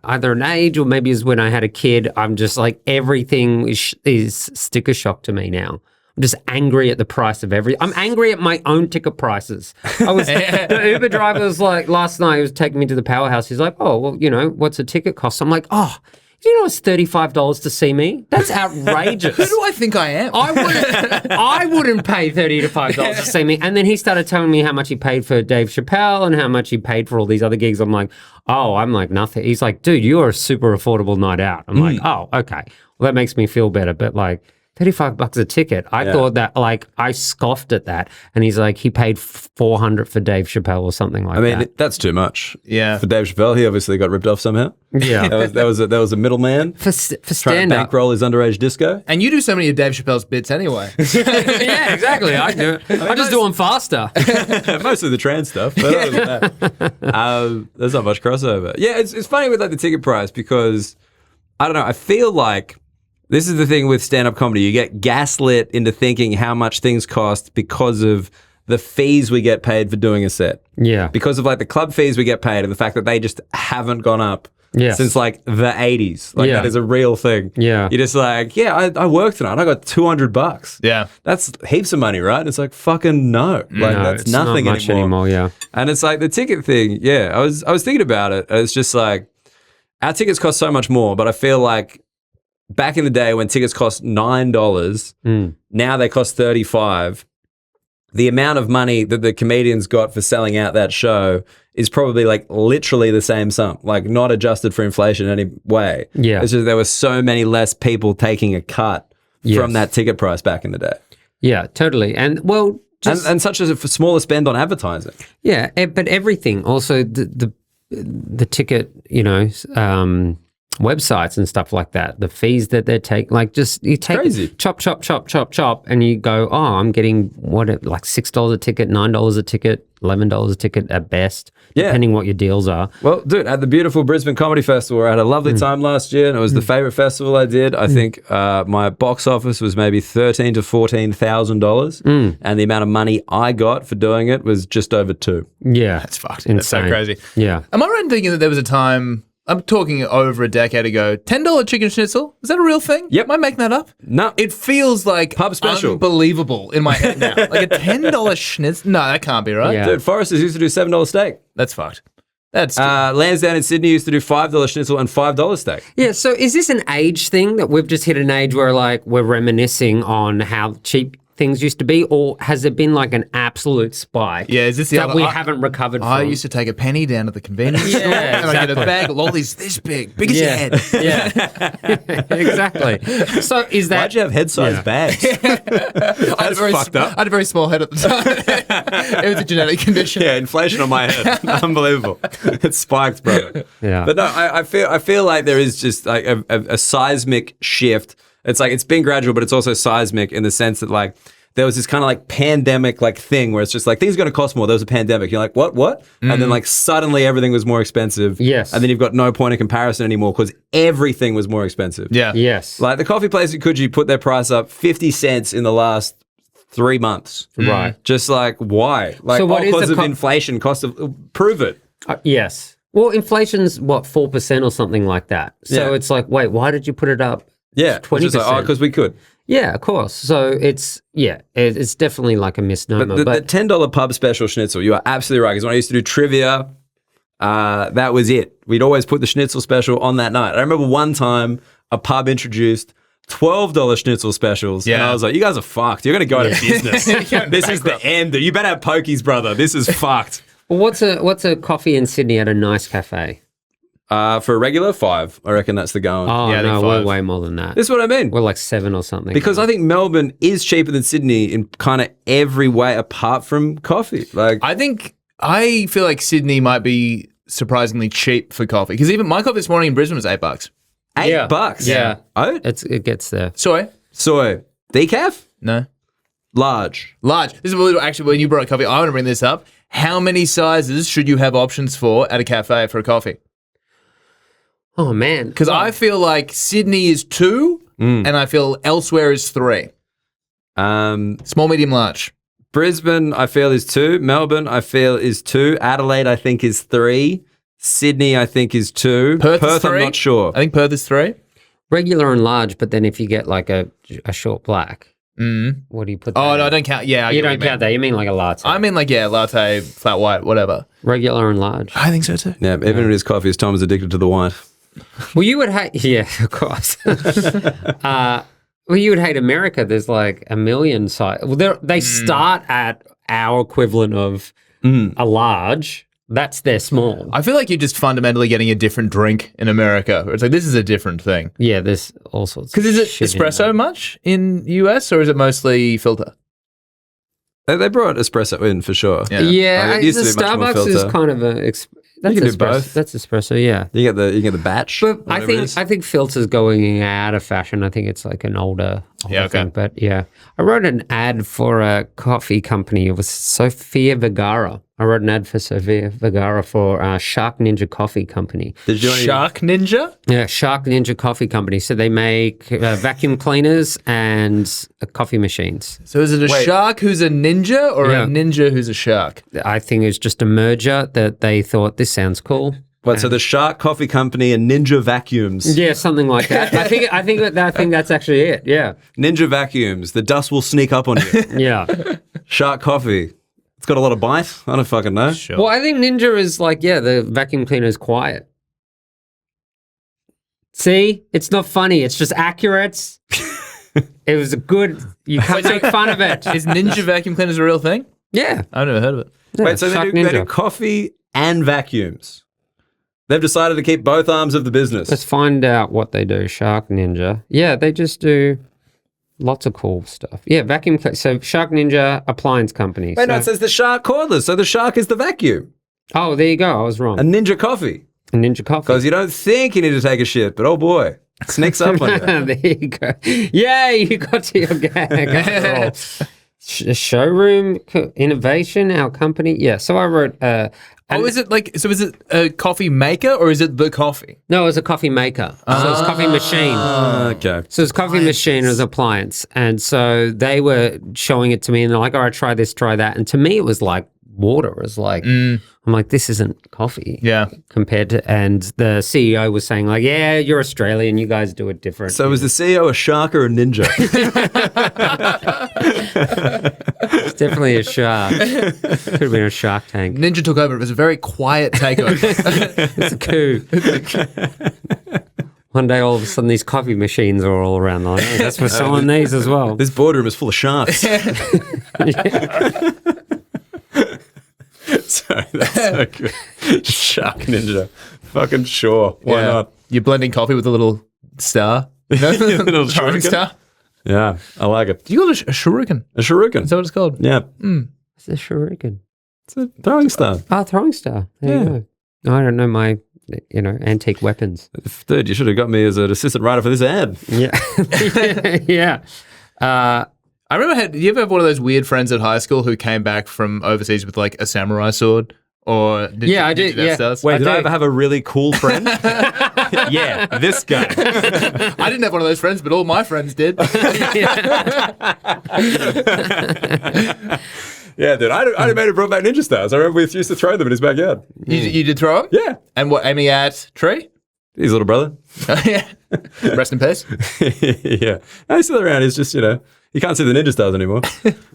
either an age or maybe it's when I had a kid. I'm just like, everything is sticker shock to me now. I'm just angry at the price of everything. I'm angry at my own ticket prices. The Uber driver was like, last night he was taking me to the powerhouse. He's like, oh, well, what's a ticket cost? I'm like, oh, do you know it's $35 to see me? That's outrageous. Who do I think I am? I wouldn't pay $30 to $5 to see me. And then he started telling me how much he paid for Dave Chappelle and how much he paid for all these other gigs. I'm like, nothing. He's like, dude, you're a super affordable night out. I'm like, oh, okay. Well, that makes me feel better. But $35 a ticket. I thought that, I scoffed at that. And he's like, he paid $400 for Dave Chappelle or something like that. I mean, that's too much. Yeah. For Dave Chappelle, he obviously got ripped off somehow. Yeah. that was a middleman. For Trying to stand-up. bankroll his underage disco. And you do so many of Dave Chappelle's bits anyway. Yeah, exactly. I do. I just do them faster. Mostly the trans stuff, but other than that, there's not much crossover. Yeah, it's funny with the ticket price because, I don't know, I feel like this is the thing with stand-up comedy. You get gaslit into thinking how much things cost because of the fees we get paid for doing a set. Yeah. Because of the club fees we get paid and the fact that they just haven't gone up Yes. since like the 80s. Like that is a real thing. Yeah. You're just like, I worked tonight. I got $200. Yeah. That's heaps of money, right? And it's like, fucking no. Like No, that's it's nothing not much anymore. Yeah. And it's like the ticket thing. Yeah. I was thinking about it. It's just like our tickets cost so much more, but I feel like back in the day when tickets cost $9, now they cost $35. The amount of money that the comedians got for selling out that show is probably like literally the same sum, like not adjusted for inflation in any way. Yeah. It's just there were so many less people taking a cut from that ticket price back in the day. Yeah, totally. And well, just, and such as a smaller spend on advertising. Yeah, but everything. Also, the ticket, websites and stuff like that. The fees that they take, like just you take Crazy. chop, and you go, oh, I'm getting like $6 a ticket, $9 a ticket, $11 a ticket at best, depending what your deals are. Well, dude, at the beautiful Brisbane Comedy Festival, I had a lovely time last year, and it was the favorite festival I did. I think my box office was maybe $13,000 to $14,000, and the amount of money I got for doing it was just over $2,000. Yeah, That's fucked. Insane. That's so crazy. Yeah. Am I right in thinking that there was a time, I'm talking over a decade ago, $10 chicken schnitzel? Is that a real thing? Yep. Am I making that up? No. It feels like Pub special. unbelievable in my head now. Like a $10 schnitzel? No, that can't be right. Yeah. Dude, Foresters used to do $7 steak. That's fucked. That's Lansdowne in Sydney used to do $5 schnitzel and $5 steak. Yeah, so is this an age thing that we've just hit an age where like we're reminiscing on how cheap things used to be, or has there been like an absolute spike? Yeah, is this the that other- we I- haven't recovered from? I used to take a penny down to the convenience store and I get a exactly. bag of lollies this big as your head. Yeah, exactly. So is that? Why'd you have head-sized bags? That's fucked up. I had a very small head at the time. It was a genetic condition. Yeah, inflation on my head. Unbelievable. It spiked, bro. Yeah. But no, I feel like there is just like a seismic shift. It's like it's been gradual, but it's also seismic in the sense that like there was this kind of like pandemic like thing where it's just like things are going to cost more. There was a pandemic. You're like, what? And then like suddenly everything was more expensive. Yes. And then you've got no point of comparison anymore because everything was more expensive. Yeah. Yes. Like the coffee place at Coogee put their price up 50 cents in the last 3 months. Right. Just like why? Like So what is because the of inflation, cost of prove it. Yes. Well, inflation's what, 4% or something like that. So Yeah. it's like, wait, why did you put it up? Yeah. 20%. Because we could. Yeah, of course. So it's definitely like a misnomer. But the $10 pub special schnitzel, you are absolutely right. Because when I used to do trivia, that was it. We'd always put the schnitzel special on that night. I remember one time a pub introduced $12 schnitzel specials. And Yeah. I was like, you guys are fucked. You're going to go out of business. This is the end. You better have pokies, brother. This is fucked. Well, what's a coffee in Sydney at a nice cafe? For a regular, $5. I reckon that's the going. Oh, Yeah, I think no, we're 5. way more than that. This is what I mean. We're like 7 or something. Because I think Melbourne is cheaper than Sydney in kind of every way apart from coffee. Like, I feel like Sydney might be surprisingly cheap for coffee because even my coffee this morning in Brisbane was $8. $8. Yeah. Oat? it gets there. Soy? Soy. Decaf? No. Large. Large. This is actually when you brought coffee. I want to bring this up. How many sizes should you have options for at a cafe for a coffee? Oh, man. Because I feel like Sydney is 2 and I feel elsewhere is 3. Small, medium, large. Brisbane, I feel, is 2. Melbourne, I feel, is 2. Adelaide, I think, is 3. Sydney, I think, is 2. Perth is 3? I'm not sure. I think Perth is 3. Regular and large, but then if you get like a short black, what do you put? Oh, that no, I in? don't count. Yeah, You don't count that. You mean like a latte? I mean, like, yeah, latte, flat white, whatever. Regular and large. I think so too. Yeah, even if it is coffee, as Tom is addicted to the white. Well, you would hate. Yeah, of course. Well, you would hate America. There's like a million size. Well, they start at our equivalent of a large. That's their small. I feel like you're just fundamentally getting a different drink in America. It's like, this is a different thing. Yeah, there's all sorts. Because is it shit in espresso there. much in US or is it mostly filter? They brought espresso in for sure. Yeah. Yeah, Like, it used the to be much more Starbucks is filter. kind of a. That's You can do espresso. both. That's espresso. Yeah. You get the batch. But I whatever it think is. filter's going out of fashion. I think it's like an older Yeah, okay. thing. But yeah, I wrote an ad for a coffee company. It was Sofia Vergara. I wrote an ad for Sofia Vergara for Shark Ninja Coffee Company. Did you do any? Shark Ninja? Yeah, Shark Ninja Coffee Company. So they make vacuum cleaners and coffee machines. So is it a Wait. shark who's a ninja or Yeah. a ninja who's a shark? I think it's just a merger that they thought this sounds cool. What? So the Shark Coffee Company and Ninja Vacuums. Yeah, something like that. I think that's actually it. Yeah. Ninja Vacuums. The dust will sneak up on you. Yeah. Shark Coffee. It's got a lot of bite. I don't fucking know. Sure. Well, I think Ninja is like, the vacuum cleaner is quiet. See? It's not funny. It's just accurate. It was a good... You can't make fun of it. Is Ninja vacuum cleaners a real thing? Yeah. I've never heard of it. Yeah, Wait, so they do coffee and vacuums. They've decided to keep both arms of the business. Let's find out what they do. Shark Ninja. Yeah, they just do lots of cool stuff. Yeah, vacuum. So Shark Ninja Appliance Company. Wait, no, it says the Shark cordless. So the Shark is the vacuum. Oh, there you go. I was wrong. A Ninja Coffee. A Ninja Coffee. Because you don't think you need to take a shit, but oh boy, it sneaks up on you. There you go. Yay, you got to your gag. Showroom innovation, our company. Yeah, so I wrote... is it a coffee maker or is it the coffee? No, it was a coffee maker. So it's a coffee machine. Okay. So it's a coffee machine as appliance. And so they were showing it to me and they're like, all right, try this, try that. And to me, it was like water. It was like, I'm like, this isn't coffee. Yeah. Compared to, and the CEO was saying like, yeah, you're Australian. You guys do it different. So was the CEO a shark or a ninja? It's definitely a shark. Could have been a Shark Tank. Ninja took over. It was a very quiet takeover. It's a coup. One day, all of a sudden, these coffee machines are all around. Like, oh, that's for selling these as well. This boardroom is full of sharks. Sorry, that's so good. Shark Ninja. Fucking sure. Why not? You're blending coffee with a little star. You know? Little throwing shuriken? star. Yeah, I like it. Do you call it a shuriken? A shuriken. Is that what it's called? Yeah. It's a shuriken. It's a throwing star. Oh, throwing star. There you go. I don't know my, antique weapons. Dude, you should have got me as an assistant writer for this ad. Yeah. Yeah. I remember, did you ever have one of those weird friends at high school who came back from overseas with like a samurai sword? Or did I did. you Yeah. Wait, did I do. ever have a really cool friend? Yeah, this guy. I didn't have one of those friends, but all my friends did. Yeah, dude, I made a brought back ninja stars. I remember we used to throw them in his backyard. You did throw them? Yeah. And what, aiming at tree? His little brother. Yeah. Rest in peace. Yeah. No, he's still around. He's just, you can't see the ninja stars anymore.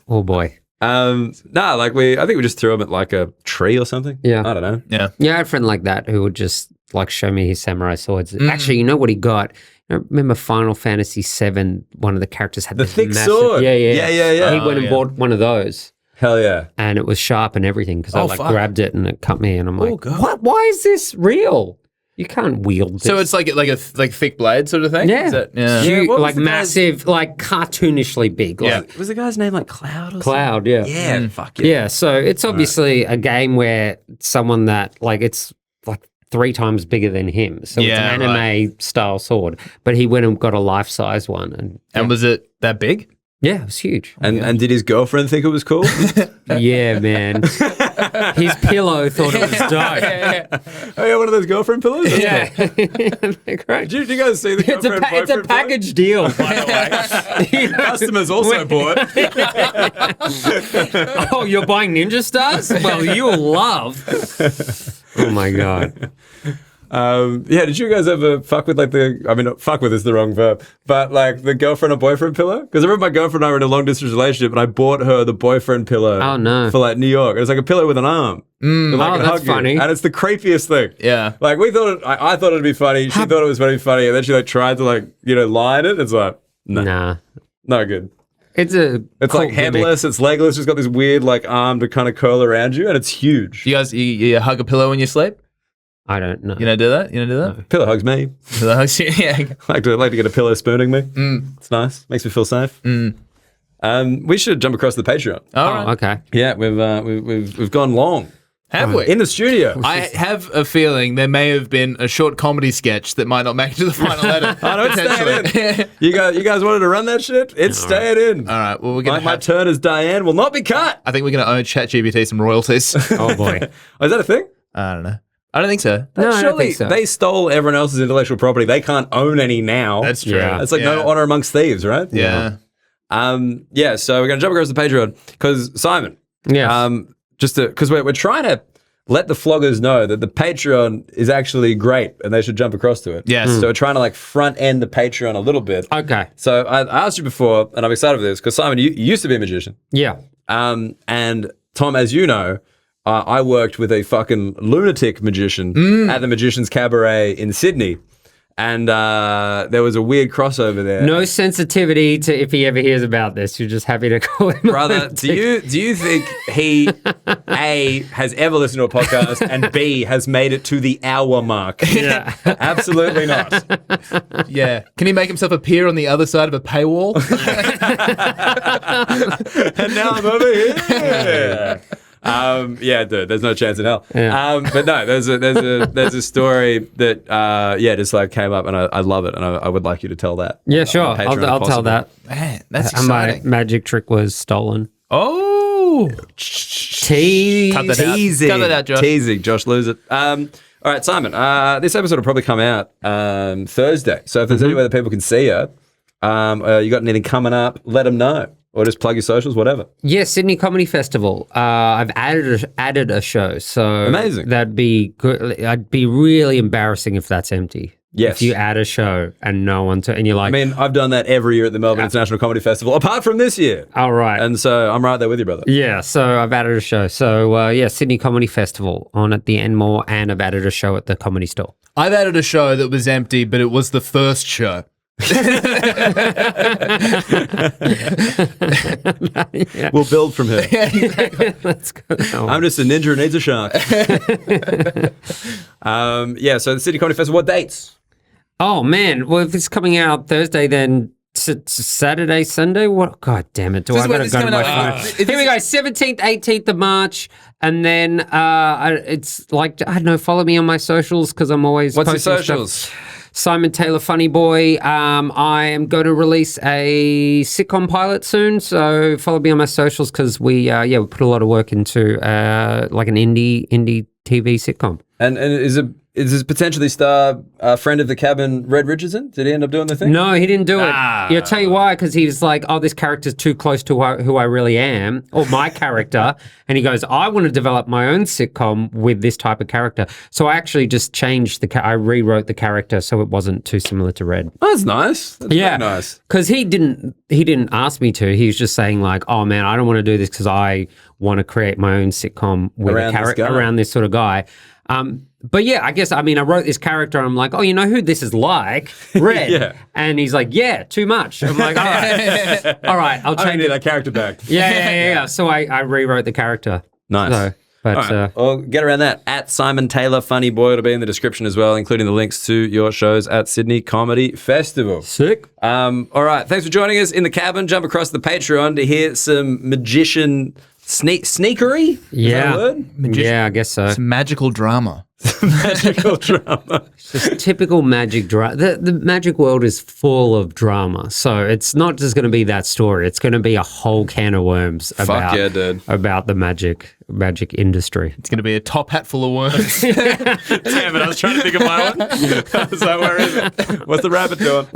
Oh, boy. I think we just threw him at like a tree or something. Yeah. I don't know. Yeah. Yeah, I had a friend like that who would just like show me his samurai swords. Actually, you know what he got? Remember Final Fantasy VII, one of the characters had The this thick massive, sword. Yeah. Yeah. He went and bought one of those. Hell yeah. And it was sharp and everything because I fuck. grabbed it and it cut me and I'm like, God. what? Why is this real? You can't wield this. So it's like a thick blade sort of thing? Yeah. Is that, yeah. Huge, what was like the guy's- massive, like cartoonishly big. Yeah. Like Was the guy's name like Cloud or Cloud, yeah. something? Yeah, fuck yeah. Yeah, so it's obviously a game where someone that, like, it's like 3 times bigger than him. So Yeah, it's an anime style sword. But he went and got a life size one. And was it that big? Yeah, it was huge. And did his girlfriend think it was cool? Yeah, man. His pillow thought it was dope. Oh yeah, one of those girlfriend pillows? That's Yeah. cool. They're great. Did you guys see the It's a, girlfriend it's a boyfriend package deal, by the way. Customers also bought. Oh, you're buying Ninja Stars? Well, you'll love. Oh, my God. Yeah, did you guys ever fuck with fuck with is the wrong verb, but like the girlfriend or boyfriend pillow? Because I remember my girlfriend and I were in a long distance relationship and I bought her the boyfriend pillow. Oh, no. For like New York. It was like a pillow with an arm. Oh, that's funny. And it's the creepiest thing. Yeah. Like we thought I thought it'd be funny. She thought it was very funny, and then she like tried to lie in it. It's like Nah. no good. It's It's cult like gimmick. headless, it's legless, it's got this weird like arm to kind of curl around you, and it's huge. You guys, you hug a pillow when you sleep? I don't know. You don't do that? You don't do that? Pillow hugs me. Yeah. I like to get a pillow spooning me. It's nice. Makes me feel safe. We should jump across to the Patreon. All Oh, right. okay. Yeah, we've gone long Have we? in the studio. I have a feeling there may have been a short comedy sketch that might not make it to the final edit. I know it's staying in. You guys wanted to run that shit? It's staying in. All right. Well, we're gonna My turn as Diane will not be cut. I think we're gonna owe ChatGPT some royalties. Oh, boy. Oh, is that a thing? I don't know. I don't think so. No, I don't Surely think so. they stole everyone else's intellectual property. They can't own any now. That's true. Yeah. It's like no honor amongst thieves, right? Yeah. So we're gonna jump across the Patreon because Simon. Yes. Just because we're trying to let the floggers know that the Patreon is actually great and they should jump across to it. Yes. So we're trying to like front end the Patreon a little bit. Okay. So I asked you before, and I'm excited for this because Simon, you used to be a magician. Yeah. And Tom, as you know, I worked with a fucking lunatic magician at the Magician's Cabaret in Sydney. And there was a weird crossover there. No sensitivity to if he ever hears about this. You're just happy to call him. Brother, do you think he, A, has ever listened to a podcast, and B, has made it to the hour mark? Yeah. Absolutely not. Yeah. Can he make himself appear on the other side of a paywall? And now I'm over here. Yeah, dude, there's no chance in hell. Yeah. But no, there's a story that just like came up, and I love it, and I would like you to tell that. Yeah, sure. Patreon, I'll tell that. Man, that's And my exciting. magic trick was stolen. Oh. Tease. Cut that out. Teasing. Cut that out, Josh. Teasing. Josh, lose it. All right, Simon. This episode will probably come out Thursday. So if there's anywhere that people can see you, you got anything coming up, let them know. Or just plug your socials, whatever. Yeah, Sydney Comedy Festival. I've added a show, so Amazing. That'd be good. I'd be really embarrassing if that's empty. Yes. If you add a show and no one and you're like, I mean, I've done that every year at the Melbourne International Comedy Festival, apart from this year. all right. And so I'm right there with you, brother. Yeah, so I've added a show. So Sydney Comedy Festival on at the Enmore, and I've added a show at the Comedy Store. I've added a show that was empty, but it was the first show. We'll build from here. Let's go. I'm just a ninja who needs a shark. So the City Comedy Festival, what dates? Oh man, well if it's coming out Thursday, then Saturday, Sunday. What? God damn it! Do I better go to my phone? Here we go. 17th, 18th of March, and then it's like I don't know. Follow me on my socials because I'm always. What's your posting socials? Stuff. Simon Taylor Funny Boy. I am going to release a sitcom pilot soon, so follow me on my socials because we put a lot of work into like an indie TV sitcom. And is this potentially star friend of the cabin, Red Richardson? Did he end up doing the thing? No, he didn't do it. Yeah, I'll tell you why, because he was like, oh, this character's too close to who I really am, or my character. And he goes, I want to develop my own sitcom with this type of character. So I actually just changed I rewrote the character so it wasn't too similar to Red. Oh, that's nice. That's very nice. Because he didn't ask me to. He was just saying like, oh man, I don't want to do this because I want to create my own sitcom with Around a character around this sort of guy. But yeah, I guess, I mean, I wrote this character and I'm like, oh, you know who this is like? Red. Yeah. And he's like, yeah, too much. I'm like, all right. All right, I'll I change need it. that character back. Yeah. So I rewrote the character. Nice. So, but, All right. Well, get around that. At Simon Taylor Funny Boy. It'll be in the description as well, including the links to your shows at Sydney Comedy Festival. sick. All right. Thanks for joining us in the cabin. Jump across the Patreon to hear some magician sneakery? Is that a word? Yeah, I guess so. It's magical drama. Magical drama. Just typical magic drama. The magic world is full of drama. So it's not just going to be that story. It's going to be a whole can of worms Fuck yeah, dude. about the magic industry. It's going to be a top hat full of worms. Damn it, I was trying to think of my one. I was like, where is it? What's the rabbit doing?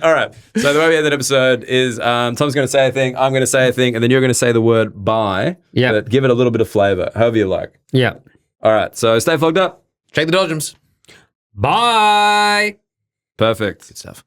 All right. So the way we end that episode is Tom's going to say a thing, I'm going to say a thing, and then you're going to say the word bye. Yeah. But give it a little bit of flavor, however you like. Yeah. All right. So stay flogged up. Check the dodgems. Bye. Perfect. Good stuff.